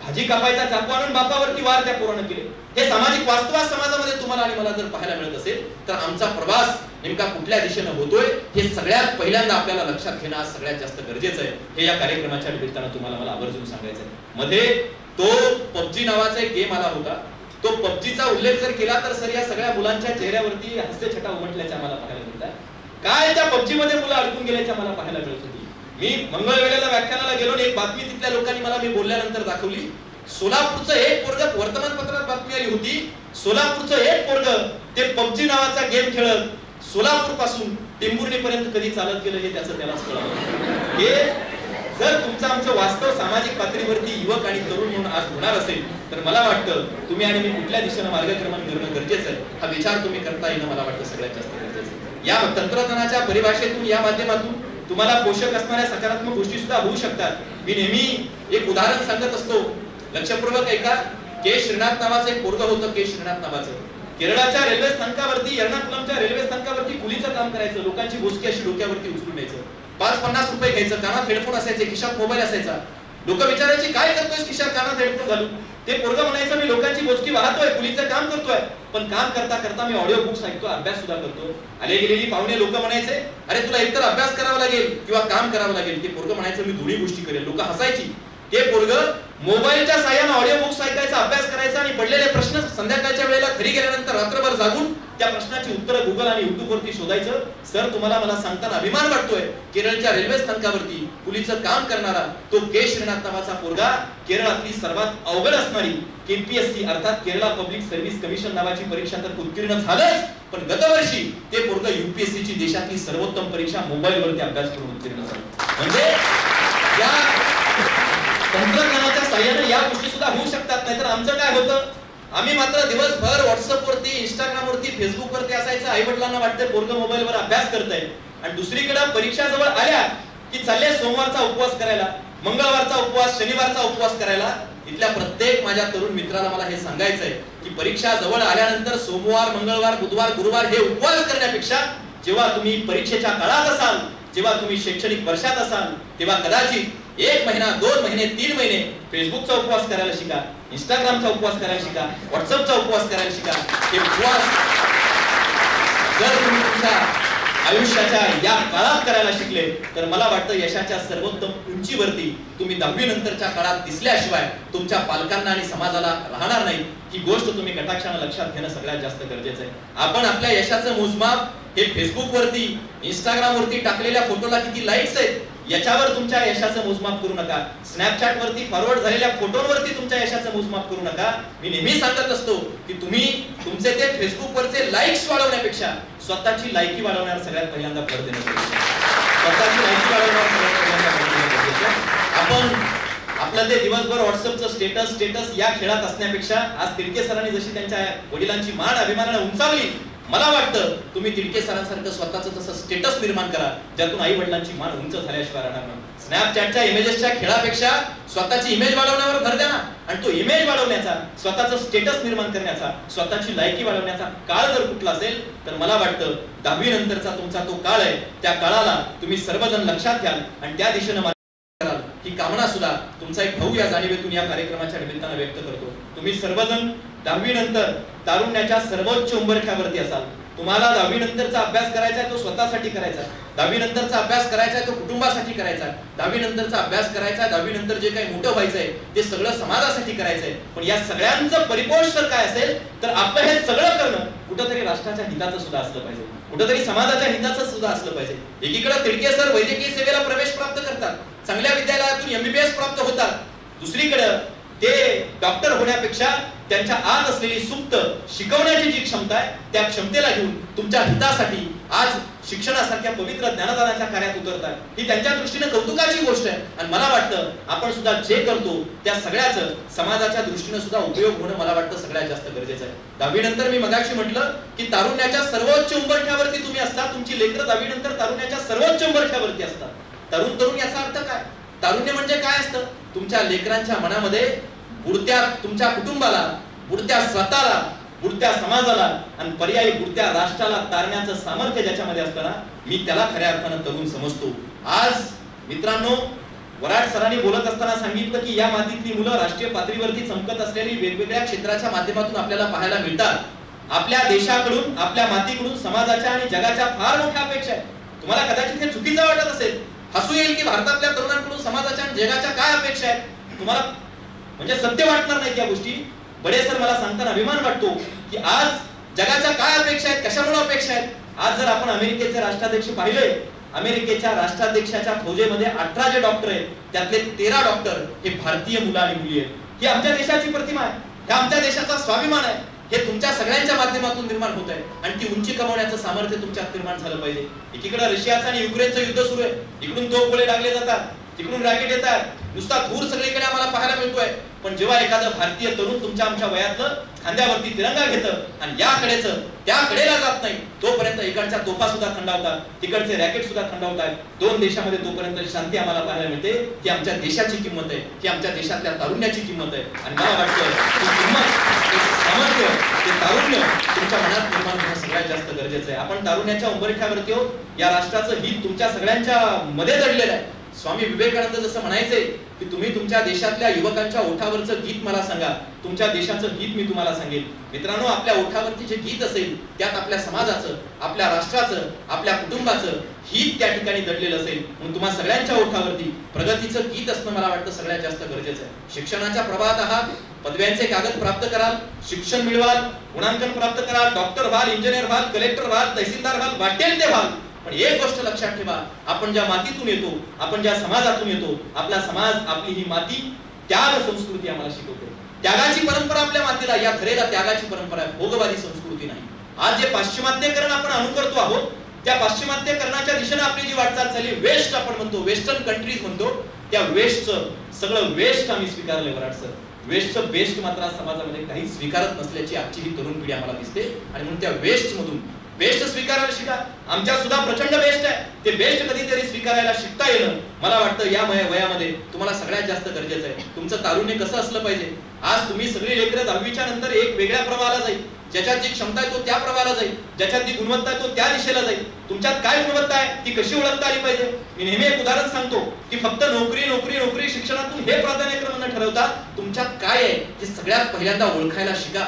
भाजी कापायचा चाकू आणून बापावरती वार त्या पोरानं केले. हे सामाजिक वास्तव समाजामध्ये तुम्हाला आणि मला जर पाहायला मिळत असेल तर आमचा प्रवास नेमका कुठल्या दिशेने होतोय हे सगळ्यात पहिल्यांदा आपल्याला लक्षात घेणं सगळ्यात जास्त गरजेचं आहे. हे या कार्यक्रमाच्या निमित्तानं तुम्हाला मला आवर्जून सांगायचं आहे. मध्ये तो पबजी नावाचा एक गेम आला होता. तो पबजीचा उल्लेख जर केला तर सर या सगळ्या मुलांच्या चेहऱ्यावरती हास्यछटा उमटल्याच्या मला पाहायला मिळतात. काय त्या पबजी मध्ये मुलं अडकून गेल्याच्या मला पाहायला मिळत होती. मी मंगळवेळेला व्याख्यानाला गेलो आणि एक बातमी तिथल्या लोकांनी मला मी बोलल्यानंतर दाखवली. सोलापूरचं एक पोरगं, वर्तमानपत्रात बातमी आली होती, सोलापूरचं एक पोरगं ते पबजी नावाचा गेम खेळत सोलापूर पासून टेंभुर्णी पर्यंत कधी चालत गेलं हे त्याचं त्यालाच कळलं. हे जर तुमचं आमचं वास्तव सामाजिक पातळीवरती युवक आणि तरुण म्हणून आज होणार असेल तर मला वाटतं तुम्ही आणि मी कुठल्या दिशेनं मार्गक्रमण करणं गरजेचं आहे. हा विचार तुम्ही करता येणं मला वाटतं सगळ्यात जास्त गरजेचं आहे. या तंत्रज्ञानाच्या परिभाषेतून या माध्यमातून तुम्हाला पोषक असणाऱ्या सकारात्मक गोष्टी सुद्धा होऊ शकतात. मी नेहमी एक उदाहरण सांगत असतो, लक्षपूर्वक ऐका. के श्रीनाथ नावाचं एक पोरगं होतं, के श्रीनाथ नावाचं, केरळाच्या रेल्वे स्थानकावरती, एर्नाकुलमच्या रेल्वे स्थानकावरती कुलीचं काम करायचं. लोकांची बोचकी अशी डोक्यावरती उचलून द्यायचं, 5-50 रुपये घ्यायचं, कानात हेडफोन असायचे, खिशात मोबाईल असायचा. लोक विचारायचे काय करतोय खिशात कानात हेडफोन घालून. ते पोरगं म्हणायचं मी लोकांची बोचकी वाहतोय, कुलीचं काम करतोय, पण काम करता करता मी ऑडिओ बुक्स ऐकतो, अभ्यास सुद्धा करतो. आले गेलेली पाहुणे लोक म्हणायचे अरे तुला एकतर अभ्यास करावा लागेल किंवा काम करावं लागेल. ते पोरगं म्हणायचं मी दोन्ही गोष्टी करेल. लोक हसायची. ते पोरगं मोबाईलच्या साहाय्याने ऑडिओ बुक्स ऐकायचा, अभ्यास करायचा आणि पडलेले प्रश्न संध्याकाळच्या वेळेला घरी गेल्यानंतर रात्रभर जागून त्या प्रश्नाची उत्तरं गुगल आणि युट्यूब वरती शोधायचं. सर तुम्हाला मला सांगताना अभिमान वाटतोय, केरळच्या रेल्वे स्थानकावरती कुलीचं काम करणारा तो के श्रीनाथ नावाचा पोरगा केरळातली सर्वात अवघड असणारी केपीएससी अर्थात केरळा पब्लिक सर्व्हिस कमिशन नावाची परीक्षा तर उत्तीर्ण झालंच, पण गतवर्षी ते पोरगं यूपीएससी ची देशातली सर्वोत्तम परीक्षा मोबाईल वरती अभ्यास करून उत्तीर्ण झालं. म्हणजे या तंत्रज्ञानाच्या साहाय्याने या गोष्टी सुद्धा होऊ शकतात. नाहीतर आमचं काय होतं, आम्ही मात्र दिवसभर व्हॉट्सअप वरती, इंस्टाग्राम वरती, फेसबुक वरती असायचं. आई वडिलांना वाटतंय पोरगं मोबाईल वर अभ्यास करतंय आणि दुसरीकडे परीक्षा जवळ आल्या की चालले सोमवारचा उपवास करायला, मंगळवारचा उपवास, शनिवारचा उपवास करायला. इथल्या प्रत्येक माझ्या तरुण मित्राला मला हे सांगायचं आहे की परीक्षा जवळ आल्यानंतर सोमवार, मंगळवार, बुधवार, गुरुवार हे उपवास करण्यापेक्षा जेव्हा तुम्ही परीक्षेच्या काळात असाल, जेव्हा तुम्ही शैक्षणिक वर्षात असाल, तेव्हा कदाचित 1 महिना, 2 महिने, 3 महिने फेसबुकचा उपवास करायला शिका, इंस्टाग्रामचा उपवास करायला शिका, व्हॉट्सअपचा उपवास करायला शिका. हे उपवास जर तुम्ही तुमच्या आयुष्याच्या या काळात करायला शिकले तर मला वाटतं यशाच्या सर्वोत्तम उंचीवरती तुम्ही 10वी नंतरच्या काळात दिसल्याशिवाय तुमच्या पालकांना आणि समाजाला राहणार नाही. ही गोष्ट तुम्ही कटाक्षाने लक्षात घेणं सगळ्यात जास्त गरजेचं आहे. आपण आपल्या यशाचं मोजमाप हे फेसबुक वरती, इंस्टाग्राम वरती टाकलेल्या फोटोला किती लाईक्स आहेत याच्यावर तुमच्या यशाचं मोजमाप करू नका. स्नॅपचॅट वरती फॉरवर्ड झालेल्या फोटोंवरती तुमच्या यशाचं मोजमाप करू नका. मी नेहमी सांगत असतो की तुम्ही तुमचे ते फेसबुक वरचे लाईक्स वाढवण्यापेक्षा स्वतःची लायकी वाढवण्यावर सगळ्यात पहिल्यांदा भर देणं गरजेचं आहे. स्वतःची लायकी वाढवण्यावर सगळ्यात पहिल्यांदा भर देणं गरजेचं आहे. आपण आपलं ते दिवसभर व्हॉट्सअपचं स्टेटस या खेळात असण्यापेक्षा आज तिडके सरांनी जशी त्यांच्या वडिलांची मान अभिमानाने उंचावली, मला वाटतं तुम्ही तिडके सरांसारखं स्वतःचं तसं स्टेटस निर्माण करा ज्यातून आई वडिलांची मान उंच झाल्याशिवाय राहणार नाही. स्नॅपचॅटच्या इमेजेसच्या खेळापेक्षा स्वतःची इमेज वाढवण्यावर भर द्या ना. आणि तो इमेज वाढवण्याचा, स्वतःचं स्टेटस निर्माण करण्याचा, स्वतःची लायकी वाढवण्याचा काळ जर कुठला असेल तर मला वाटतं 10वी नंतरचा तुमचा तो काळ आहे. त्या काळाला तुम्ही सर्वजण लक्षात घ्याल आणि त्या दिशेने कराल ही कामना सुद्धा तुमचा एक भाऊ या जाणीवेतून या कार्यक्रमाच्या निमित्तानं व्यक्त करतो. तुम्ही सर्वजण 10वी नंतर तारुण्याच्या सर्वोच्च उंबरठ्यावरती असाल. तुम्हाला 10वी नंतरचा अभ्यास करायचा आहे तो स्वतःसाठी करायचा, 10वी नंतरचा अभ्यास करायचा आहे तो कुटुंबासाठी करायचा, 10वी नंतरचा अभ्यास करायचा, 10वी नंतर जे काही मोठं व्हायचंय ते सगळं समाजासाठी करायचंय. पण या सगळ्यांचं परिपोष जर काय असेल तर आपलं हे सगळं करणं कुठंतरी राष्ट्राच्या हिताचं सुद्धा असलं पाहिजे, कुठंतरी समाजाच्या हिताचं सुद्धा असलं पाहिजे. एकीकडे तिडके सर वैद्यकीय सेवेला प्रवेश प्राप्त करतात, चांगल्या विद्यालयातून MBBS प्राप्त होतात, दुसरीकडे ते डॉक्टर होण्यापेक्षा त्यांच्या आत असलेली सुप्त शिकवण्याची जी क्षमता आहे त्या क्षमतेला घेऊन तुमच्या हितासाठी आज शिक्षणासारख्या पवित्र ज्ञानदानाच्या कार्यात उतरतात. ही त्यांच्या दृष्टीने कौतुकाची गोष्ट आहे. आणि मला वाटतं आपण सुद्धा जे करतो त्या सगळ्याचं समाजाच्या दृष्टीने सुद्धा उपयोग होणं मला वाटतं सगळ्यात जास्त गरजेचं आहे. 10वी नंतर मी मगाशी म्हटलं की तारुण्याच्या सर्वोच्च उंबरठ्यावरती तुम्ही असता, तुमची लेकरं 10वी नंतर तारुण्याच्या सर्वोच्च उंबरठ्यावरती असतात. तरुण याचा अर्थ काय? तारुण्य म्हणजे काय असतं? तुमच्या लेकरांच्या मनामध्ये बुडत्या तुमच्या कुटुंबाला, बुडत्या स्वतःला, बुडत्या समाजाला आणि पर्यायी बुडत्या राष्ट्राला तारण्याचं सामर्थ्य ज्याच्यामध्ये असतं ना, मी त्याला खऱ्या अर्थानं तरुण समजतो. आज मित्रांनो, वराड सरांनी बोलत असताना सांगितलं की या मातीतली मुलं राष्ट्रीय पातळीवरती चमकत असलेली वेगवेगळ्या क्षेत्राच्या माध्यमातून आपल्याला पाहायला मिळतात. आपल्या देशाकडून, आपल्या मातीकडून समाजाच्या आणि जगाच्या फार मोठ्या अपेक्षा आहेत. तुम्हाला कदाचित हे चुकीचं वाटत असेल, हसू येईल की भारतातल्या तरुणांकडून समाजाच्या आणि जगाच्या काय अपेक्षा आहेत, तुम्हाला म्हणजे सत्य वाटणार नाही त्या गोष्टी. बडे सर मला सांगताना अभिमान वाटतो की आज जगाच्या काय अपेक्षा आहेत, कशामुळे अपेक्षा आहेत. आज जर आपण अमेरिकेचे राष्ट्राध्यक्ष पाहिले, अमेरिकेच्या राष्ट्राध्यक्षाच्या फौजेमध्ये 18 जे डॉक्टर आहेत त्यातले 13 डॉक्टर हे भारतीय मुलं आणि मुली आहेत. ही आमच्या देशाची प्रतिमा आहे, हे आमच्या देशाचा स्वाभिमान आहे. हे तुमच्या सगळ्यांच्या माध्यमातून निर्माण होत आहे आणि ती उंची कमवण्याचं सामर्थ्य तुमच्यात निर्माण झालं पाहिजे. एकीकडे रशियाचं आणि युक्रेनचं युद्ध सुरू आहे, इकडून तोफ गोळे लागले जातात, तिकडून रॅकेट येतात, नुसता धूर सगळीकडे आम्हाला पाहायला मिळतोय. पण जेव्हा एखादं भारतीय तरुण तुमच्या आमच्या वयातलं खांद्यावरती तिरंगा घेतं आणि याकडेच त्या कडेला जात नाही तोपर्यंत इकडच्या तोफा सुद्धा थंडावतात, तिकडचे रॅकेट सुद्धा थंडावतात. दोन देशामध्ये तोपर्यंत शांती आम्हाला पाहायला मिळते. ही आमच्या देशाची किंमत आहे, ही आमच्या देशातल्या तारुण्याची किंमत आहे. आणि मला वाटतं ही किंमत, सामर्थ्य, ते तारुण्य तुमच्या मनात निर्माण होणं सगळ्यात जास्त गरजेचं आहे. आपण तारुण्याच्या उंबरठ्यावरती आहोत. या राष्ट्राचं हित तुमच्या सगळ्यांच्या मध्ये दडलेलं आहे. स्वामी विवेकानंद जसं म्हणायचे की तुम्ही तुमच्या देशातल्या युवकांच्या ओठावरचं गीत मला सांगा, तुमच्या देशाचं गीत मी तुम्हाला सांगेन. मित्रांनो, आपल्या ओठावरती जे गीत असेल त्यात आपल्या समाजाचं, आपल्या राष्ट्राचं, आपल्या कुटुंबाचं हित त्या ठिकाणी दडलेलं असेल. म्हणून तुम्हा सगळ्यांच्या ओठावरती प्रगतीचं गीत असणं मला वाटतं सगळ्यात जास्त गरजेचं आहे. शिक्षणाच्या प्रवाहात आहात, पदव्यांचे कागद प्राप्त कराल, शिक्षण मिळवाल, गुणांकन प्राप्त कराल, डॉक्टर व्हाल, इंजिनियर व्हाल, कलेक्टर व्हाल, तहसीलदार व्हाल, वाटेल ते व्हाल. पण एक गोष्ट लक्षात ठेवा, आपण ज्या मातीतून येतो, आपण ज्या समाजातून येतो, आपला समाज, आपली ही माती त्याग संस्कृती आम्हाला शिकवते. त्यागाची परंपरा आपल्या मातीला, या धरेला त्यागाची परंपरा आहे, भोगवादी संस्कृती नाही. आज जे पाश्चिमात्यकरण आपण अनुकरतो आहोत, त्या पाश्चिमात्यकरणाच्या दिशेने आपली जी वाटचाल चालली, वेस्ट आपण म्हणतो, वेस्टर्न कंट्रीज म्हणतो, त्या वेस्टचं सगळं वेस्ट आम्ही स्वीकारलंय. वराड सर, वेस्टचं बेस्ट मात्र समाजामध्ये काही स्वीकारत नसल्याची आजची ही तरुण पिढी आम्हाला दिसते. आणि म्हणून त्या वेस्ट मधून बेस्ट स्वीकारायला शिका. आमच्या सुद्धा प्रचंड बेस्ट आहे. ते बेस्ट कधीतरी स्वीकारायला शिकता येणं मला वाटतं या वयामध्ये तुम्हाला सगळ्यात जास्त गरजेचं आहे. तुमचं तारुण्य कसं असलं पाहिजे. आज तुम्ही सगळी लेकरं 10वीच्या नंतर एक वेगळ्या प्रवाहाला जाईल. ज्याच्यात जी क्षमता आहे तो त्या प्रवाहाला जाईल, ज्याच्यात जी गुणवत्ता आहे तो त्या दिशेला जाईल. तुमच्यात काय गुणवत्ता आहे ती कशी ओळखता आली पाहिजे. मी नेहमी एक उदाहरण सांगतो की फक्त नोकरी नोकरी नोकरी शिक्षणातून हे प्राधान्यक्रम न ठरवता तुमच्यात काय आहे हे सगळ्यात पहिल्यांदा ओळखायला शिका.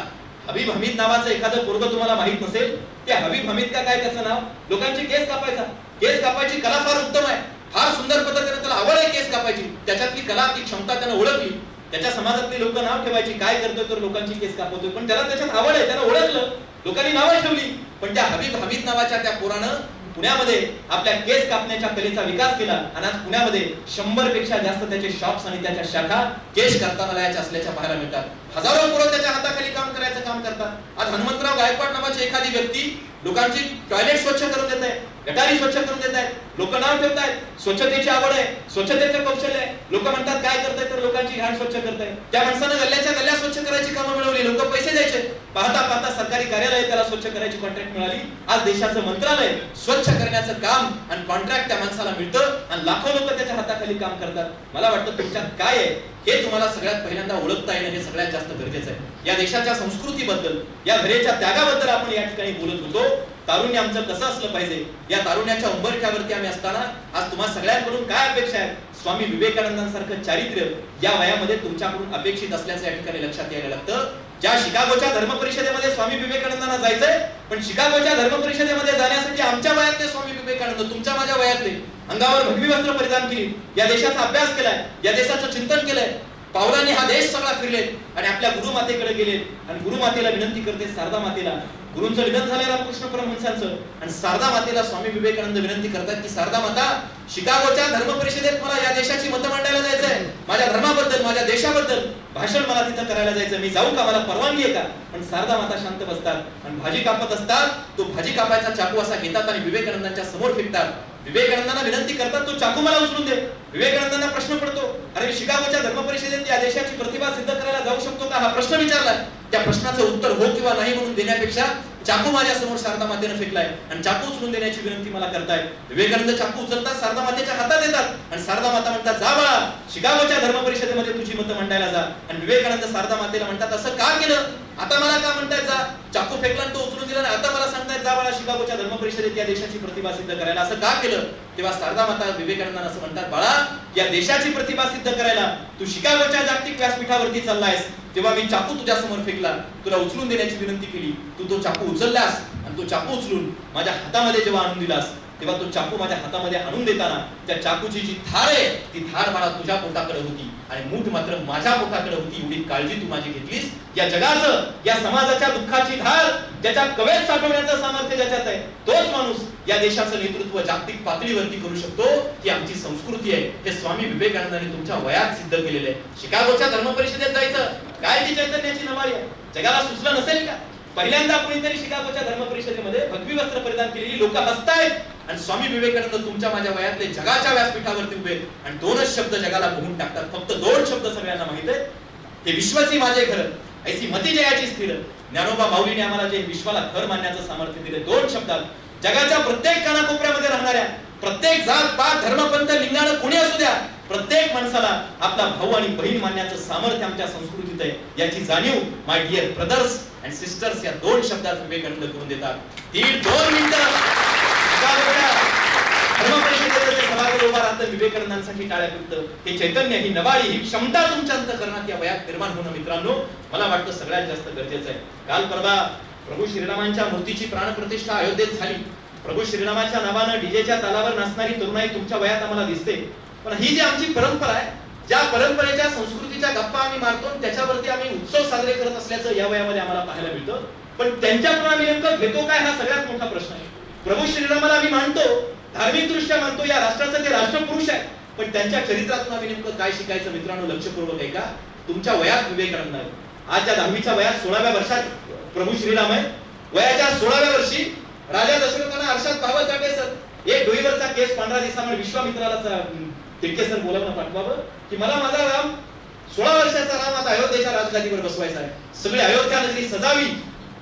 हबीब हमीद नावाचं एखादं पोरग तुम्हाला माहित नसेल, ते हबीब हमीद का काय त्याचं नाव, लोकांची केस कापायचा. केस कापायची कला फार उत्तम आहे, फार सुंदर पद्धतीने त्याला आवड आहे केस कापायची. त्याच्यातली कला ती क्षमता त्यानं ओळखली. त्याच्या समाजातली लोक नाव ठेवायची, काय करतोय तर लोकांची केस कापतोय, पण त्याला त्याच्यात आवड आहे, त्यानं ओळखलं, लोकांनी नावं ठेवली. पण त्या हबीब हमीद नावाच्या त्या पोरानं पुण्यामध्ये आपल्या केस कापण्याच्या कलेचा विकास केला आणि आज पुण्यामध्ये 100 पेक्षा जास्त त्याचे शॉप्स आणि त्याच्या शाखा केश कर्तनालयाच्या असल्याच्या पाहायला मिळतात. हजारो पोरं त्याच्या हाताखाली काम करायचं काम करतात. आज हनुमंतराव गायकवाड नावाची एखादी व्यक्ती लोकांची टॉयलेट स्वच्छ करून देत आहे, गटारी स्वच्छ करून देत आहेत, लोक नाव ठेवतायत. स्वच्छतेची आवड आहे, स्वच्छतेचं कौशल्य आहे. लोक म्हणतात काय करताय तर लोकांची घाण स्वच्छ करताय. त्या माणसानं गल्ल्याच्या गल्ल्या स्वच्छ करायची कामं मिळवली, लोक पैसे द्यायचे. पाहता पाहता सरकारी कार्यालय त्याला स्वच्छ करायची कॉन्ट्रॅक्ट मिळाली. आज देशाचं मंत्रालय स्वच्छ करण्याचं काम आणि कॉन्ट्रॅक्ट त्या माणसाला मिळतं आणि लाखो लोक त्याच्या हाताखाली काम करतात. मला वाटतं तुमच्यात काय आहे हे तुम्हाला सगळ्यात पहिल्यांदा ओळखता येणं हे सगळ्यात जास्त गरजेचं आहे. या देशाच्या संस्कृतीबद्दल, या घरेच्या त्यागाबद्दल आपण या ठिकाणी बोलत होतो. तारुण्य आमचं कसं असलं पाहिजे, या तारुण्याच्या उंबरठ्यावरती आम्ही असताना आज तुम्हा सगळ्यांकडून काय अपेक्षा आहे. स्वामी विवेकानंदांसारखं चारित्र्य या वयामध्ये तुमच्याकडून अपेक्षित असल्याचं या ठिकाणी लक्षात यायला लागतं. ज्या शिकागोच्या धर्म परिषदेमध्ये स्वामी विवेकानंदांना जायचंय, पण शिकागोच्या धर्म परिषदेमध्ये जाण्यासाठी आमच्या वयातले स्वामी विवेकानंद, तुमच्या माझ्या वयातले, अंगावर भगवी वस्त्र परिधान केली, या देशाचा अभ्यास केलाय, या देशाचं चिंतन केलंय, पावलांनी हा देश सगळा फिरले आणि आपल्या गुरुमातेकडे गेले आणि गुरुमातेला विनंती करते, शारदा मातेला, गुरूंचं निधन झालंय रामकृष्ण परमहंसांचं, आणि शारदा मातेला स्वामी विवेकानंद विनंती करतात की शारदा माता, शिकागोच्या धर्म परिषदेत मला या देशाची मतं मांडायला जायचंय, माझ्या धर्माबद्दल, माझ्या देशाबद्दल भाषण मला तिथं करायला जायचं, मी जाऊ का, मला परवानगी आहे का. पण शारदा माता शांत बसतात आणि भाजी कापत असतात. तो भाजी कापायचा चाकू असा घेतात आणि विवेकानंदांच्या समोर फेकतात. विवेकानंदांना विनंती करतात तो चाकू मला उचलून दे. विवेकानंदांना प्रश्न पडतो, अरे शिकागोच्या धर्म परिषदेत या देशाची प्रतिभा सिद्ध करायला जाऊ शकतो का, हा प्रश्न विचारला. त्या प्रश्नाचं उत्तर हो किंवा नाही म्हणून देण्यापेक्षा चाकू माझ्या समोर शारदा मातेने फेकलाय आणि चाकू उचलून देण्याची विनंती मला करताय. विवेकानंद चाकू उचलतात, शारदा मातेच्या हातात देतात आणि शारदा माता म्हणतात, जा बाळा, शिकागोच्या धर्म परिषदेमध्ये तुझी मतं मांडायला जा. आणि विवेकानंद शारदा मातेला म्हणतात, असं का केलं, आता मला का म्हणतायत जा, चाकू फेकला तो उचलून दिला आणि आता मला सांगतायत जा बाळा शिकागोच्या धर्म परिषदेत या देशाची प्रतिभा सिद्ध करायला, असं का केलं. तेव्हा शारदा माता विवेकानंदांना असं म्हणतात, बाळा, या देशाची प्रतिभा सिद्ध करायला तू शिकागोच्या जागतिक व्यासपीठावरती चाललायस, तेव्हा मी चाकू तुझ्या समोर फेकला, तुला उचलून देण्याची विनंती केली, तू तो चाकू उचललास आणि तो चाकू उचलून माझ्या हातामध्ये जेव्हा आणून दिलास, तेव्हा तो चाकू माझ्या हातामध्ये आणून देताना त्या चाकूची जी धार आहे ती धार मला तुझ्या पोटाकडे होती आणि मूठ मात्र माझ्या पोटाकडे होती. एवढी काळजी तू माझी घेतलीस. या जगाचं, या समाजाच्या दुःखाची धार ज्याच्या कवेत साठवण्याचं सामर्थ्य ज्याच्यात आहे, तोच माणूस या देशाचं नेतृत्व जागतिक पातळीवरती करू शकतो. ही आमची संस्कृती आहे. हे स्वामी विवेकानंदांनी तुमच्या वयात सिद्ध केलेलं आहे. शिकागोच्या धर्म परिषदेत जायचं काय ती चैतन्याची नवारी आहे, जगाला सुचलं नसेल का. पहिल्यांदा कोणीतरी शिकागोच्या धर्म परिषदेमध्ये भगवी वस्त्र परिधान केलेली लोक हसतायत आणि स्वामी विवेकानंद तुमच्या माझ्या वयातले जगाच्या व्यासपीठावरती उभे आणि दोनच शब्द जगाला बघून टाकतात. फक्त दोन शब्द सगळ्यांना माहित आहेत, ते विश्वाची माझे घर, ऐसी मती जयाची स्थिर. ज्ञानोबा माऊलीने आम्हाला जे विश्वाला घर मानण्याचं सामर्थ्य दिले, दोन शब्दात जगाच्या प्रत्येक कानाकोपऱ्यामध्ये राहणाऱ्या प्रत्येक जात पात धर्म पंथ लिंगानं कोणी असू द्या, प्रत्येक माणसाला आपला भाऊ आणि बहीण मानण्याचं सामर्थ्य आमच्या संस्कृतीत आहे. याची जाणीव my dear brothers and sisters या दोन शब्दात विवेकानंद करून देतात. 1.5 मिनिटं धर्म परिषदेचे सभागृह उभा राहतं विवेकानंदांसाठी टाळ्या फिरतं. हे चैतन्य, ही नवाळी, ही क्षमता तुमच्या अंतःकरणात या वयात निर्माण होणं मित्रांनो मला वाटतं सगळ्यात जास्त गरजेचं आहे. काल परवा प्रभू श्रीरामांच्या मूर्तीची प्राणप्रतिष्ठा अयोध्येत झाली. प्रभू श्रीरामाच्या नावानं डीजेच्या तालावर नाचणारी तरुणाई तुमच्या वयात आम्हाला दिसते. पण ही जी आमची परंपरा आहे, ज्या परंपरेच्या संस्कृतीच्या गप्पा आम्ही मारतो त्याच्यावरती आम्ही उत्सव साजरे करत असल्याचं या वयामध्ये आम्हाला पाहायला मिळतं. पण त्यांच्याकडून आम्ही नेमकं घेतो काय, हा सगळ्यात मोठा प्रश्न आहे. प्रभू श्रीरामाला आम्ही मानतो, धार्मिक दृष्ट्या मानतो, या राष्ट्राचे ते राष्ट्रपुरुष आहेत, पण त्यांच्या चरित्रातून आम्ही नेमकं काय शिकायचं मित्रांनो, लक्षपूर्वक आहे का. तुमच्या वयात विवेकानंद आहे. आज त्या 10वीच्या वयात 16व्या वर्षात प्रभू श्रीराम आहे. वयाच्या 16व्या वर्षी राजा दशरथांना आरशात पाहावं सर, एक डोईवरचा केस पांढरा दिसामुळे विश्वामित्राला तिडके सर बोलावणं पाठवावं की मला माझा राम 16 वर्षाचा राम आता अयोध्येच्या राजगादीवर बसवायचा आहे. सगळी अयोध्या नगरी सजावी,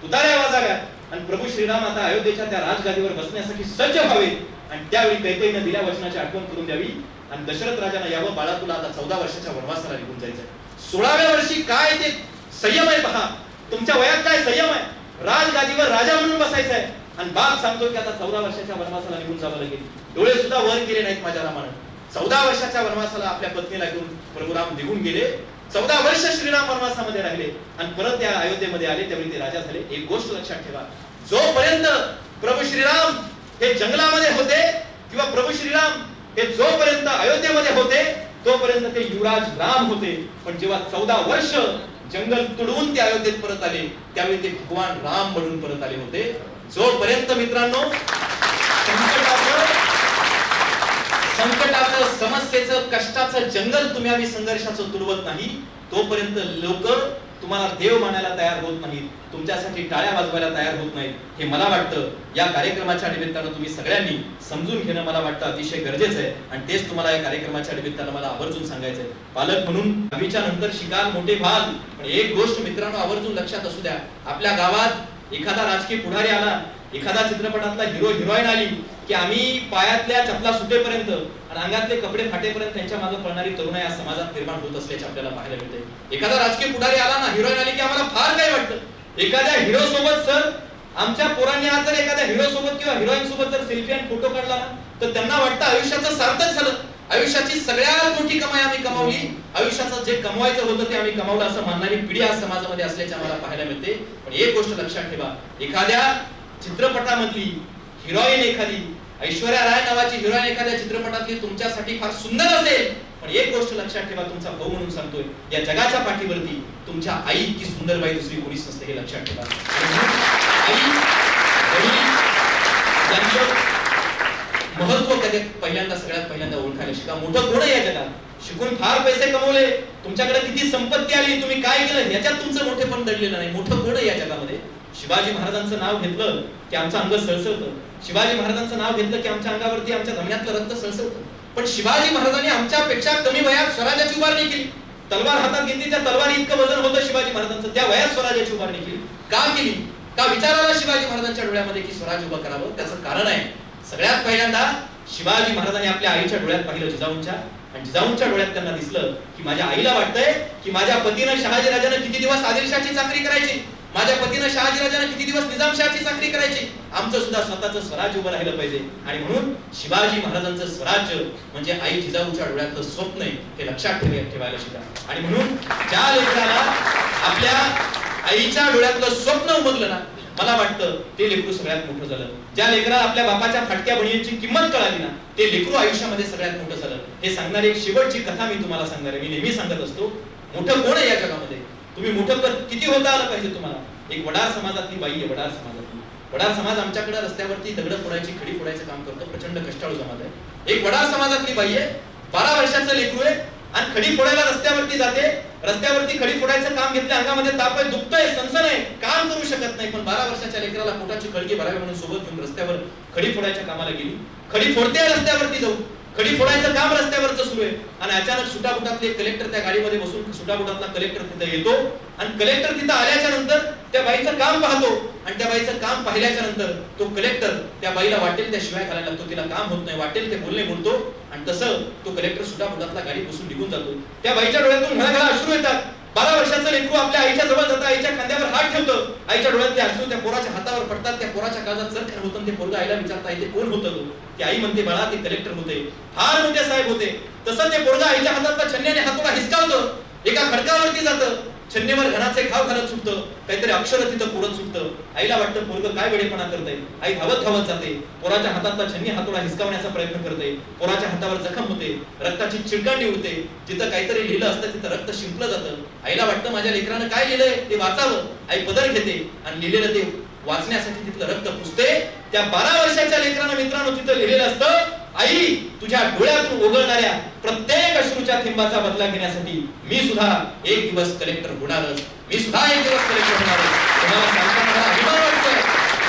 तुताऱ्या वाजाव्या, आणि प्रभू श्रीराम आता अयोध्येच्या त्या राजगादीवर बसण्यासाठी सज्ज व्हावेत आणि त्यावेळी कैकेयीने दिल्या वचनाची आठवण करून द्यावी आणि दशरथ राजांना यावं, बाळा तुला आता 14 वर्षाच्या वनवासाला निघून जायचंय. 16व्या वर्षी काय ते संयम आहे पहा, तुमच्या वयात काय संयम आहे. राजगादीवर राजा म्हणून बसायचं आहे आणि बाप सांगतोय की आता 14 वर्षाच्या वनवासाला निघून जावं लागेल. डोळे सुद्धा वर केले नाहीत माझ्या रामानं. 14 वर्षाच्या वनवासाला आपल्या पत्नीला घेऊन प्रभू राम निघून गेले. 14 वर्ष श्रीराम वनवासामध्ये राहिले आणि परत त्या अयोध्येमध्ये आले. त्यावेळी ते राजा झाले. एक गोष्ट लक्षात ठेवा, जोपर्यंत प्रभू श्रीराम हे जंगलामध्ये होते किंवा प्रभू श्रीराम हे जोपर्यंत अयोध्येमध्ये होते तोपर्यंत ते युवराज राम होते. पण जेव्हा 14 वर्ष जंगल तुडवून ते अयोध्येत परत आले त्यावेळी ते भगवान राम बनून परत आले होते. जोपर्यंत मित्रांनो संकटाचं, समस्येचं, कष्टाचं जंगल तुम्ही आम्ही संघर्षाचं तुडवत नाही तोपर्यंत लोक तुम्हाला देव मानायला तयार होत नाहीत, तुमच्यासाठी टाळ्या वाजवायला तयार होत नाहीत. हे मला वाटतं या कार्यक्रमाच्या निमित्तानं तुम्ही सगळ्यांनी समजून घेणं मला वाटतं अतिशय गरजेचं आहे आणि तेच तुम्हाला या कार्यक्रमाच्या निमित्तानं मला आवर्जून सांगायचंय. पालक म्हणून 10वीच्या नंतर शिकाल मोठे व्हाल. पण एक गोष्ट मित्रांनो आवर्जून लक्षात असू द्या, आपल्या गावात एखादा राजकीय पुढारी आला, एखादा चित्रपटातला हिरो हिरोईन आली की आम्ही पायातल्या चपला सुटेपर्यंत आणि अंगातले कपडे फाटेपर्यंत त्यांच्या मागे पळणारी तरुणाई आज समाजात निर्माण होत असल्याचे आपल्याला पाहायला मिळते. एखादा राजकीय पुढारी आला ना, हिरोईन आली की आम्हाला फार काय वाटतं. एखाद्या हिरो सोबत सर आमच्या पोरांनी आज जर एखाद्या हिरो सोबत किंवा हिरोईन सोबत जर सेल्फी आणि फोटो काढला ना तर त्यांना वाटतं आयुष्याचं सार्थक झालं, आयुष्याची सगळ्यात मोठी कमाई आम्ही कमावली, आयुष्याचं जे कमवायचं होतं ते आम्ही कमावलं असं मानणारी पिढी आज समाजामध्ये असल्याचे आम्हाला पाहायला मिळते. पण एक गोष्ट लक्षात ठेवा, एखाद्या चित्रपटामधली हिरोईन, एखादी ऐश्वर्या राय नावाची हिरोईन एखाद्या चित्रपटातली तुमच्यासाठी फार सुंदर असेल, पण एक गोष्ट लक्षात ठेवा, तुमचा भाऊ म्हणून सांगतोय, या जगाच्या पाठीवरती तुमच्या आई इतकी सुंदर बाई दुसरी कोणीच नसते हे लक्षात ठेवा. आई वडील यांचं महत्व कधी पहिल्यांदा सगळ्यात पहिल्यांदा ओळखायला शिका. मोठं कोण आहे या जगात, शिकून फार पैसे कमवले, तुमच्याकडे किती संपत्ती आली, तुम्ही काय केलं याच्यात तुमचं मोठेपण दडलेलं नाही. मोठं कोण आहे या जगामध्ये. शिवाजी महाराजांचं नाव घेतलं की आमचं अंग सळसळतं, शिवाजी महाराजांचं नाव घेतलं की आमच्या अंगावरती आमच्या धमन्यातलं रक्त सळसळतं. पण शिवाजी महाराजांनी आमच्यापेक्षा कमी वयात स्वराज्याची उभारणी केली. तलवार हातात घेतली, त्या तलवारी इतकं वजन होतं शिवाजी महाराजांचं, त्या वयात स्वराज्याची उभारणी केली. का केली? का विचाराला शिवाजी महाराजांच्या डोळ्यामध्ये की स्वराज्य उभं करावं? त्याचं कारण आहे, सगळ्यात पहिल्यांदा शिवाजी महाराजांनी आपल्या आईच्या डोळ्यात पाहिलं जिजाऊंच्या, आणि जिजाऊंच्या डोळ्यात त्यांना दिसलं की माझ्या आईला वाटतंय की माझ्या पतीनं शहाजीराजानं किती दिवस आदिलशाहची चाकरी करायची, माझ्या पतीनं शहाजीराजानं किती दिवस निजामशाहची चाकरी करायची, आमचं सुद्धा स्वतःचं स्वराज्य उभं राहिलं पाहिजे. आणि म्हणून शिवाजी महाराजांचं स्वराज्य म्हणजे आई जिजाऊच्या डोळ्यातलं स्वप्न आहे हे लक्षात ठेवायला शिका. आणि म्हणून ज्या लेकराला आपल्या आईच्या डोळ्यातलं स्वप्न उमगलं ना, मला वाटतं ते लेकरू सगळ्यात मोठं झालं. ज्या लेकराला आपल्या बापाच्या फाटक्या बहिणीची किंमत कळाली ना, ते लेकरू आयुष्यामध्ये सगळ्यात मोठं झालं. हे सांगणारी एक शेवटची कथा मी तुम्हाला सांगणार आहे. मी नेहमी सांगत असतो, मोठं कोण आहे या जगामध्ये, तुम्ही मोठं किती होता आलं पाहिजे तुम्हाला. एक वडार समाजातली बाई आहे, वडार समाजातली. वडार समाज आमच्याकडे रस्त्यावरती दगड फोडायची, खडी फोडायचं काम करतो, प्रचंड कष्टाळू समाज आहे. एक वडार समाजातली बाई आहे, 12 वर्षाचं लेकरू आहे आणि खडी फोडायला रस्त्यावरती जाते. रस्त्यावरती खडी फोडायचं काम घेतलं, अंगामध्ये ताप आहे, दुखतंय, सनसन आहे, काम करू शकत नाही. पण 12 वर्षाच्या लेकराला पोटाची खळगी भरावी म्हणून सोबत घेऊन रस्त्यावर खडी फोडायच्या कामाला गेली. खडी फोडते रस्त्यावरती जाऊन, खडी फोडायचं काम रस्त्यावरचं सुरू आहे आणि अचानक सुटाबुटातले कलेक्टर त्या गाडीमध्ये बसून, सुटाबुटातला कलेक्टर तिथे येतो आणि कलेक्टर तिथे आल्याच्या नंतर त्या बाईचं काम पाहतो आणि त्या बाईचं काम पाहिल्याच्या नंतर तो कलेक्टर त्या बाईला वाटेल त्या शिवाय घालायला लागतो, तिला काम होत नाही, वाटेल ते बोलणे बोलतो आणि तसं तो कलेक्टर सुटाबुटातला गाडी बसून निघून जातो. त्या बाईच्या डोळ्यातून घळघळा अश्रू येतात. 12 वर्षाचं लेकरू आपल्या आईच्या जवळ जातं, आईच्या खांद्यावर हात ठेवतं, आईच्या डोळ्यातले अश्रू त्या पोराच्या हातावर पडतात, त्या पोराच्या काळजात चरखण होतं. ते पोरगा आईला विचारता येते कोण होतं तो? ती आई म्हणते बाळा ते कलेक्टर होते, फार मोठे साहेब होते. तसं ते पोरगा आईच्या हातातला छन्न्याने हातोडा हिसकावतं, एका खडकावरती जातं, छन्नीवर घणाचे घाव घालत सुटतं, काहीतरी अक्षर तिथं पुढत सुटतं. आईला वाटतं पोरगं काय वेडेपणा करतंय. आई धावत धावत जाते, पोराच्या हातातला छन्नी हातोडा हिसकावण्याचा प्रयत्न करते. पोराच्या हातावर जखम होते, रक्ताची चिळकांडी उडते, जिथं काहीतरी लिहिलं असतं तिथं रक्त शिंपलं जातं. आईला वाटतं माझ्या लेकरानं काय लिहिलंय ते वाचावं. आई पदर घेते आणि लिहिलेलं ते वाचण्यासाठी तिथलं रक्त पुसते. त्या 12 वर्षाच्या लेकरानं मित्रांनो तिथं लिहिलेलं असतं, आई तुझ्या डोळ्यातून ओघळणाऱ्या प्रत्येक अश्रूच्या थेंबाचा बदला घेण्यासाठी मी सुद्धा एक दिवस कलेक्टर होणारच, मी सुद्धा एक दिवस कलेक्टर होणारच. तुम्हाला सांगताना मला अभिमान वाटतोय.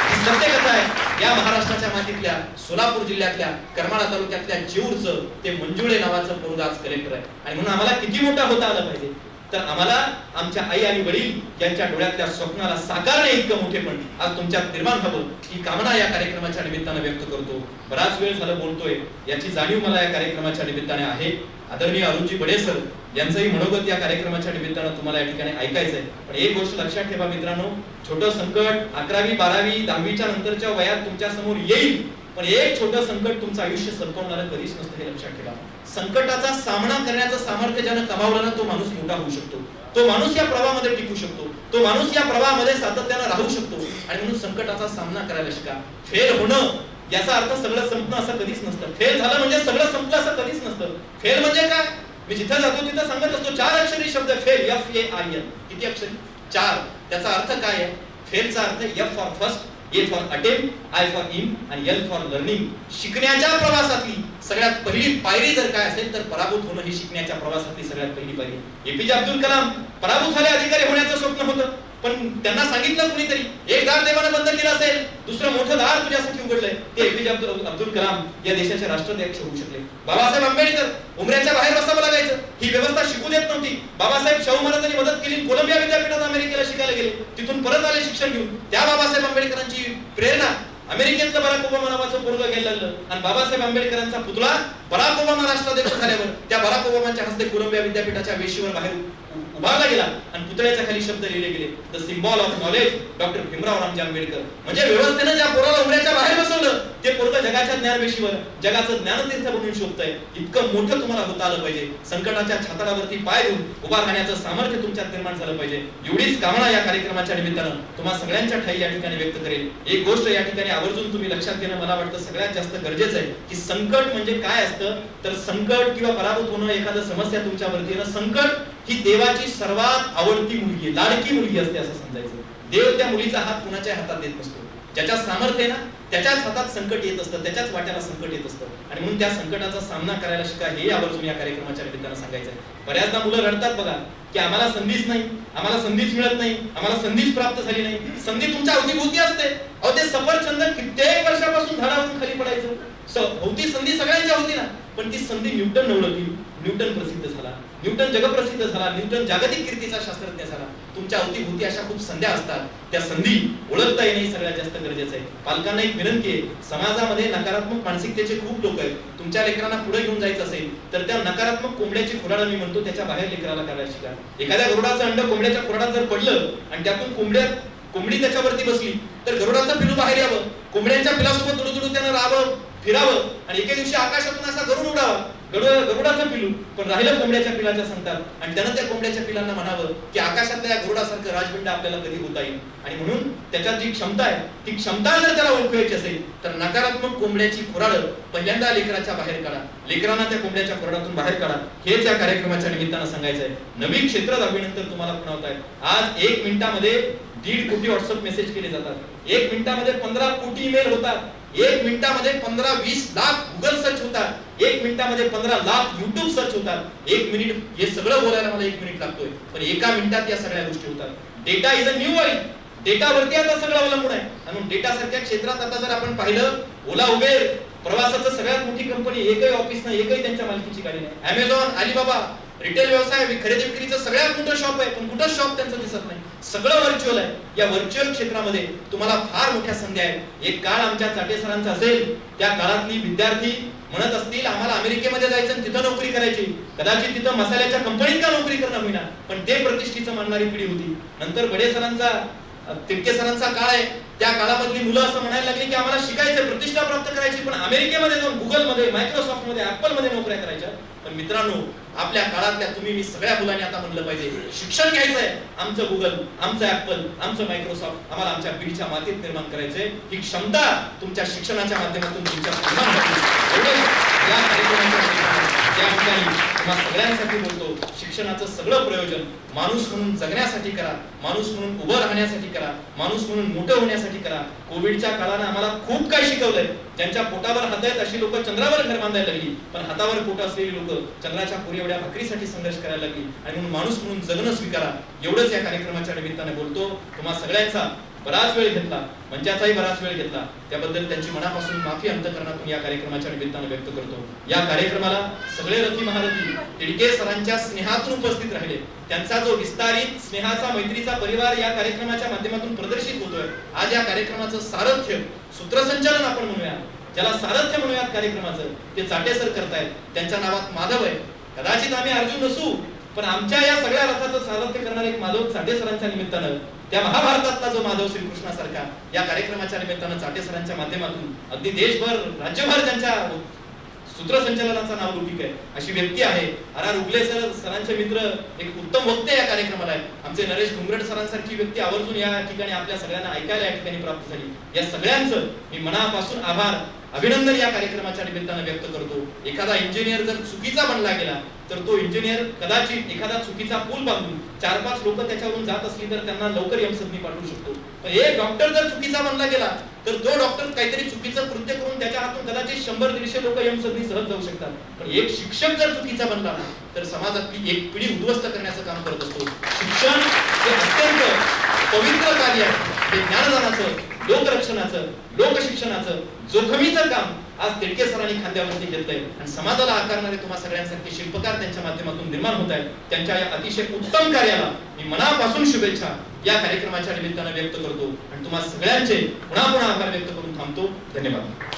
ही सत्य कथा आहे. या महाराष्ट्राच्या मातीतल्या सोलापूर जिल्ह्यातल्या करमाळा तालुक्यातल्या जेऊरचं ते मंजुळे नावाचं पोरगा आज कलेक्टर आहे. आणि म्हणून आम्हाला किती मोठा होता आलं पाहिजे. तर आम्हाला आमच्या आई आणि वडील यांच्या डोळ्यातल्या स्वप्नाला साकारणे इतकं मोठेपण आज तुमच्यात निर्माण व्हावं ही कामना या कार्यक्रमाच्या निमित्तानं व्यक्त करतो. बराच वेळ झालं बोलतोय, याची जाणीव मला या कार्यक्रमाच्या निमित्ताने आहे. आदरणीय अरुणजी बडे सर यांचंही मनोगत या कार्यक्रमाच्या निमित्तानं तुम्हाला या ठिकाणी ऐकायचं आहे. पण एक गोष्ट लक्षात ठेवा मित्रांनो, छोटं संकट 11वी 12वी 10वीच्या नंतरच्या वयात तुमच्या समोर येईल, पण एक छोटं संकट तुमचं आयुष्य संपवणारं कधीच नसतं, हे लक्षात ठेवा. संकटाचा सामना करण्याचं सामर्थ्य ज्यानं कमावलं ना, तो माणूस मोठा होऊ शकतो, तो माणूस या प्रवाहामध्ये टिकू शकतो, तो माणूस या प्रवाहामध्ये सातत्यानं राहू शकतो. आणि म्हणून संकटाचा सामना करायला शिका. फेल होणं याचा अर्थ सगळं संपणं असं कधीच नसतं. फेल झालं म्हणजे सगळं संपलं असं कधीच नसतं. फेल म्हणजे काय, मी जिथं जातो तिथं सांगत असतो 4 अक्षरी शब्द फेल, FAIL. किती अक्षरी? 4. त्याचा अर्थ काय आहे? फेलचा अर्थ F for first, A for attempt, I for in आणि L फॉर लर्निंग. शिकण्याच्या प्रवासातली सगळ्यात पहिली पायरी जर काय असेल तर पराभूत होणं ही शिकण्याच्या प्रवासातली सगळ्यात पहिली पायरी. APJ अब्दुल कलाम पराभूत झाले, अधिकारी होण्याचं स्वप्न होतं, पण त्यांना सांगितलं कुणीतरी एक दार देवानं बंद केलं असेल, दुसरं मोठं दार तुझ्यासाठी उघडलंय. ते APJ अब्दुल कलाम या देशाचे राष्ट्राध्यक्ष होऊ शकले. बाबासाहेब आंबेडकर उमऱ्याच्या बाहेर बसावं लागायचं, ही व्यवस्था शिकू देत नव्हती. बाबासाहेब शाहू महाराजांनी मदत केली, कोलंबिया विद्यापीठात अमेरिकेला शिकायला गेले, तिथून परत आले शिक्षण घेऊन. त्या बाबासाहेब आंबेडकरांची प्रेरणा अमेरिकेतलं बराक ओबामा नावाचं पोरगं घ्यायला लागलं आणि बाबासाहेब आंबेडकरांचा पुतळा बराक ओबामा राष्ट्राध्यक्ष झाल्यावर त्या बराक ओबामांच्या हस्ते कोलंबिया विद्यापीठाच्या वेशीवर बाहेर उभारला गेला आणि पुतळ्याच्या खाली शब्द लिहिले गेले, the symbol of knowledge doctor Bhimrao Ramji Ambedkar. म्हणजे व्यवस्थेनं ज्या पोराला उमऱ्याच्या बाहेर बसवलं ते पोरगं जगाच्या ज्ञानवेशीवर जगाचं ज्ञानतीर्थ बनून शोभतंय. इतकं मोठं तुम्हाला होता आलं पाहिजे. संकटाच्या छाताडावरती पाय देऊन उभा राहण्याचं सामर्थ्य तुमच्यात निर्माण झालं पाहिजे. एवढीच कामना या कार्यक्रमाच्या निमित्तानं तुम्हा सगळ्यांच्या ठाई या ठिकाणी व्यक्त करेल. एक गोष्ट या ठिकाणी आवर्जून तुम्ही लक्षात घेणं मला वाटतं सगळ्यात जास्त गरजेचं आहे की संकट म्हणजे काय असतं. तर संकट किंवा पराभूत होणं, एखादं समस्या तुमच्यावरती येणं, संकट ही देवाची सर्वात आवडती मुलगी, लाडकी मुलगी असते असं समजायचं. देव त्या मुलीचा हात कुणाच्या हातात देत नसतो. ज्याच्या सामर्थ्य ना त्याच्याच हातात संकट येत असतं, त्याच्याच वाट्याला संकट येत असतं. आणि म्हणून त्या संकटाचा सामना करायला शिका, हे आवर्जून या कार्यक्रमाच्या निमित्तानं सांगायचं आहे. बऱ्याचदा मुलं रडतात बघा की आम्हाला संधीच नाही, आम्हाला संधीच मिळत नाही, आम्हाला संधीच प्राप्त झाली नाही. संधी तुमच्या अवतीभोवती असते. अहो ते सफरचंद कित्येक वर्षापासून झाडावरून खाली पडायचं, होती संधी सगळ्यांच्या होती ना, पण ती संधी न्यूटन निवडली. न्यूटन प्रसिद्ध झाला, न्यूटन जगप्रसिद्ध झाला, न्यूटन जागतिक कीर्तीचा शास्त्रज्ञ झाला. तुमच्या अवतीभोवती अशा खूप संध्या असतात, त्या संधी ओळखता येणे सगळ्यात जास्त गरजेचं आहे. पालकांना एक विनंती आहे, समाजामध्ये नकारात्मक मानसिकतेचे खूप लोक आहेत. तुमच्या लेकरांना पुढे घेऊन जायचं असेल तर त्या नकारात्मक कोंबड्याची खुराड मी म्हणतो त्याच्या बाहेर लेकराला करायला शिका. एखाद्या गरुडाचं अंड कोंबड्याच्या खुराडात जर पडलं आणि त्यातून कोंबडी त्याच्यावरती बसली तर गरुडाचं पिलू बाहेर यावं, कोंबड्यांच्या पिलासोबत दुडू त्यानं राहावं, फिरावं आणि एके दिवशी आकाशातून असा गरुड उडावा, गरुडाचं पिलू, पण राहिलं कोंबड्याच्या पिलाच्या सांगतात आणि त्यानं त्या कोंबड्याच्या पिलांना म्हणावं की आकाशातल्या या गरुडासारखं राजबिंड आपल्याला कधी होता येईल. आणि म्हणून त्याच्यात जी क्षमता आहे ती क्षमता जर त्याला ओळखायची असेल तर नकारात्मक कोंबड्याची खुराड पहिल्यांदा लेकराच्या बाहेर काढा, लेकरांना त्या कोंबड्याच्या खुराडातून बाहेर काढा. हेच या कार्यक्रमाच्या निमित्तानं सांगायचं आहे. नवीन क्षेत्र दाखविनंतर तुम्हाला खुणावताय. आज 1 मिनिटामध्ये 1.5 कोटी व्हॉट्सअप मेसेज केले जातात, 1 मिनिटामध्ये 15 कोटी ईमेल होतात, 1 मिनिटामध्ये 15-20 लाख गुगल सर्च होतात, 1 मिनिटामध्ये 15 लाख युट्यूब सर्च होतात. 1 मिनिट हे सगळं बोलायला मला 1 मिनिट लागतोय, पण एका मिनिटात या सगळ्या गोष्टी होतात. Data is a new world. डेटावरती आता सगळं अवलंबून आहे. म्हणून डेटा सारख्या क्षेत्रात आता जर आपण पाहिलं, ओला उबेर प्रवासाचं सगळ्यात मोठी कंपनी, एकही ऑफिस नाही, एकही त्यांच्या मालकीची गाडी नाही. अमेझॉन, अलिबाबा रिटेल व्यवसाय, खरेदी विक्रीचं सगळ्यात मोठं शॉप आहे, पण कुठं शॉप त्यांचं दिसत नाही. सगळं व्हर्च्युअल आहे. या व्हर्च्युअल क्षेत्रामध्ये तुम्हाला फार मोठ्या संधी आहेत. एक काळ आमच्या चाटे सरांचा असेल, त्या काळातली विद्यार्थी म्हणत असतील आम्हाला अमेरिकेमध्ये जायचं आणि तिथं नोकरी करायची. कदाचित तिथं मसाल्याच्या कंपनीत का नोकरी करणं होईना, पण ते प्रतिष्ठेचं मानणारी पिढी होती. नंतर बडे सरांचा, तिरके सरांचा काळ आहे. त्या काळामधली मुलं असं म्हणायला लागली की आम्हाला शिकायचं, प्रतिष्ठा प्राप्त करायची, पण अमेरिकेमध्ये जाऊन गुगलमध्ये, मायक्रोसॉफ्टमध्ये, ऍपलमध्ये नोकऱ्या करायच्या. पण मित्रांनो, आपल्या काळातल्या तुम्ही मी सगळ्या मुलांनी आता म्हणलं पाहिजे, शिक्षण घ्यायचंय, आमचं गुगल, आमचं ऍपल, आमचं मायक्रोसॉफ्ट आम्हाला आमच्या पिढीच्या मातीत निर्माण करायचंय. ही क्षमता तुमच्या शिक्षणाच्या माध्यमातून तुमच्या या कार्यक्रमाच्या त्या ठिकाणी तुम्हा सगळ्यांसाठी बोलतो. शिक्षणाचं सगळं प्रयोजन माणूस म्हणून जगण्यासाठी करा, माणूस म्हणून उभं राहण्यासाठी करा, माणूस म्हणून मोठं होण्यासाठी करा. कोविडच्या काळानं आम्हाला खूप काही शिकवलंय. ज्यांच्या पोटावर हात आहेत अशी लोक चंद्रावर घर बांधायला लागली, पण हातावर पोट असलेली लोक चंद्राच्या पुरी एवढ्या भाकरीसाठी संघर्ष करायला लागली. आणि म्हणून माणूस म्हणून जगणं स्वीकारा. एवढंच या कार्यक्रमाच्या निमित्ताने बोलतो. तुम्हा सगळ्यांचा बराच वेळ घेतला, मंचाचाही बराच वेळ घेतला, त्याबद्दल त्यांची मनापासून माफी अंतःकरणातून या कार्यक्रमाच्या निमित्तानं व्यक्त करतो. या कार्यक्रमाला सगळे रथी महारथी तिडके सरांच्या स्नेहातून उपस्थित राहिले. त्यांचा जो विस्तारित स्नेहाचा मैत्रीचा परिवार या कार्यक्रमाच्या माध्यमातून प्रदर्शित होतोय. आज या कार्यक्रमाचं सारथ्य, सूत्रसंचालन आपण म्हणूया, ज्याला सारथ्य म्हणूयात कार्यक्रमाचं, ते चाटे सर करतायत. त्यांच्या नावात माधव आहे. कदाचित आम्ही अर्जुन नसू, पण आमच्या या सगळ्या रथाचं सारथ्य करणारे एक माधव चाटे सरांच्या निमित्तानं, त्या महाभारतातला जो माधव श्रीकृष्णासारखा, या कार्यक्रमाच्या निमित्तानं चाटे सरांच्या माध्यमातून अगदी देशभर राज्यभर त्यांच्या सूत्रसंचालनाचं नाव लौकिक आहे अशी व्यक्ती आहे. आर उगले सरांचे मित्र, एक उत्तम वक्ते या कार्यक्रमाला आहे. आमचे नरेश घुंगरट सरांसारखी व्यक्ती आवर्जून या ठिकाणी आपल्या सगळ्यांना ऐकायला या ठिकाणी प्राप्त झाली. या सगळ्यांचं मी मनापासून आभार, अभिनंदन या कार्यक्रमाच्या निमित्तानं व्यक्त करतो. एखादा इंजिनियर जर चुकीचा बनला गेला तर तो इंजिनियर कदाचित एखादा चुकीचा पूल बांधून 4-5 लोक त्याच्यावरून जात असली तर त्यांना लवकर यमसदनी पाठवू शकतो. पण एक डॉक्टर जर चुकीचा बनला गेला तर तो डॉक्टर काहीतरी चुकीचं कृत्य करून त्याच्या हातून कदाचित 100-150 लोक यमसदनी सहज जाऊ शकतात. पण एक शिक्षक जर चुकीचा बनला तर समाजातली एक पिढी उद्ध्वस्त करण्याचं काम करत असतो. शिक्षण हे अत्यंत पवित्र कार्य आहे. हे ज्ञानदानाचं, लोकरक्षणाचं, लोकशिक्षणाचं जोखमीचं काम आज तिडके सरांनी खांद्यावरती घेतलंय आणि समाजाला आकारणारे तुम्हा सगळ्यांसारखे शिल्पकार त्यांच्या माध्यमातून निर्माण होत आहेत. त्यांच्या या अतिशय उत्तम कार्याला मी मनापासून शुभेच्छा या कार्यक्रमाच्या निमित्तानं व्यक्त करतो आणि तुम्हा सगळ्यांचे पुन्हा आभार व्यक्त करून थांबतो. धन्यवाद.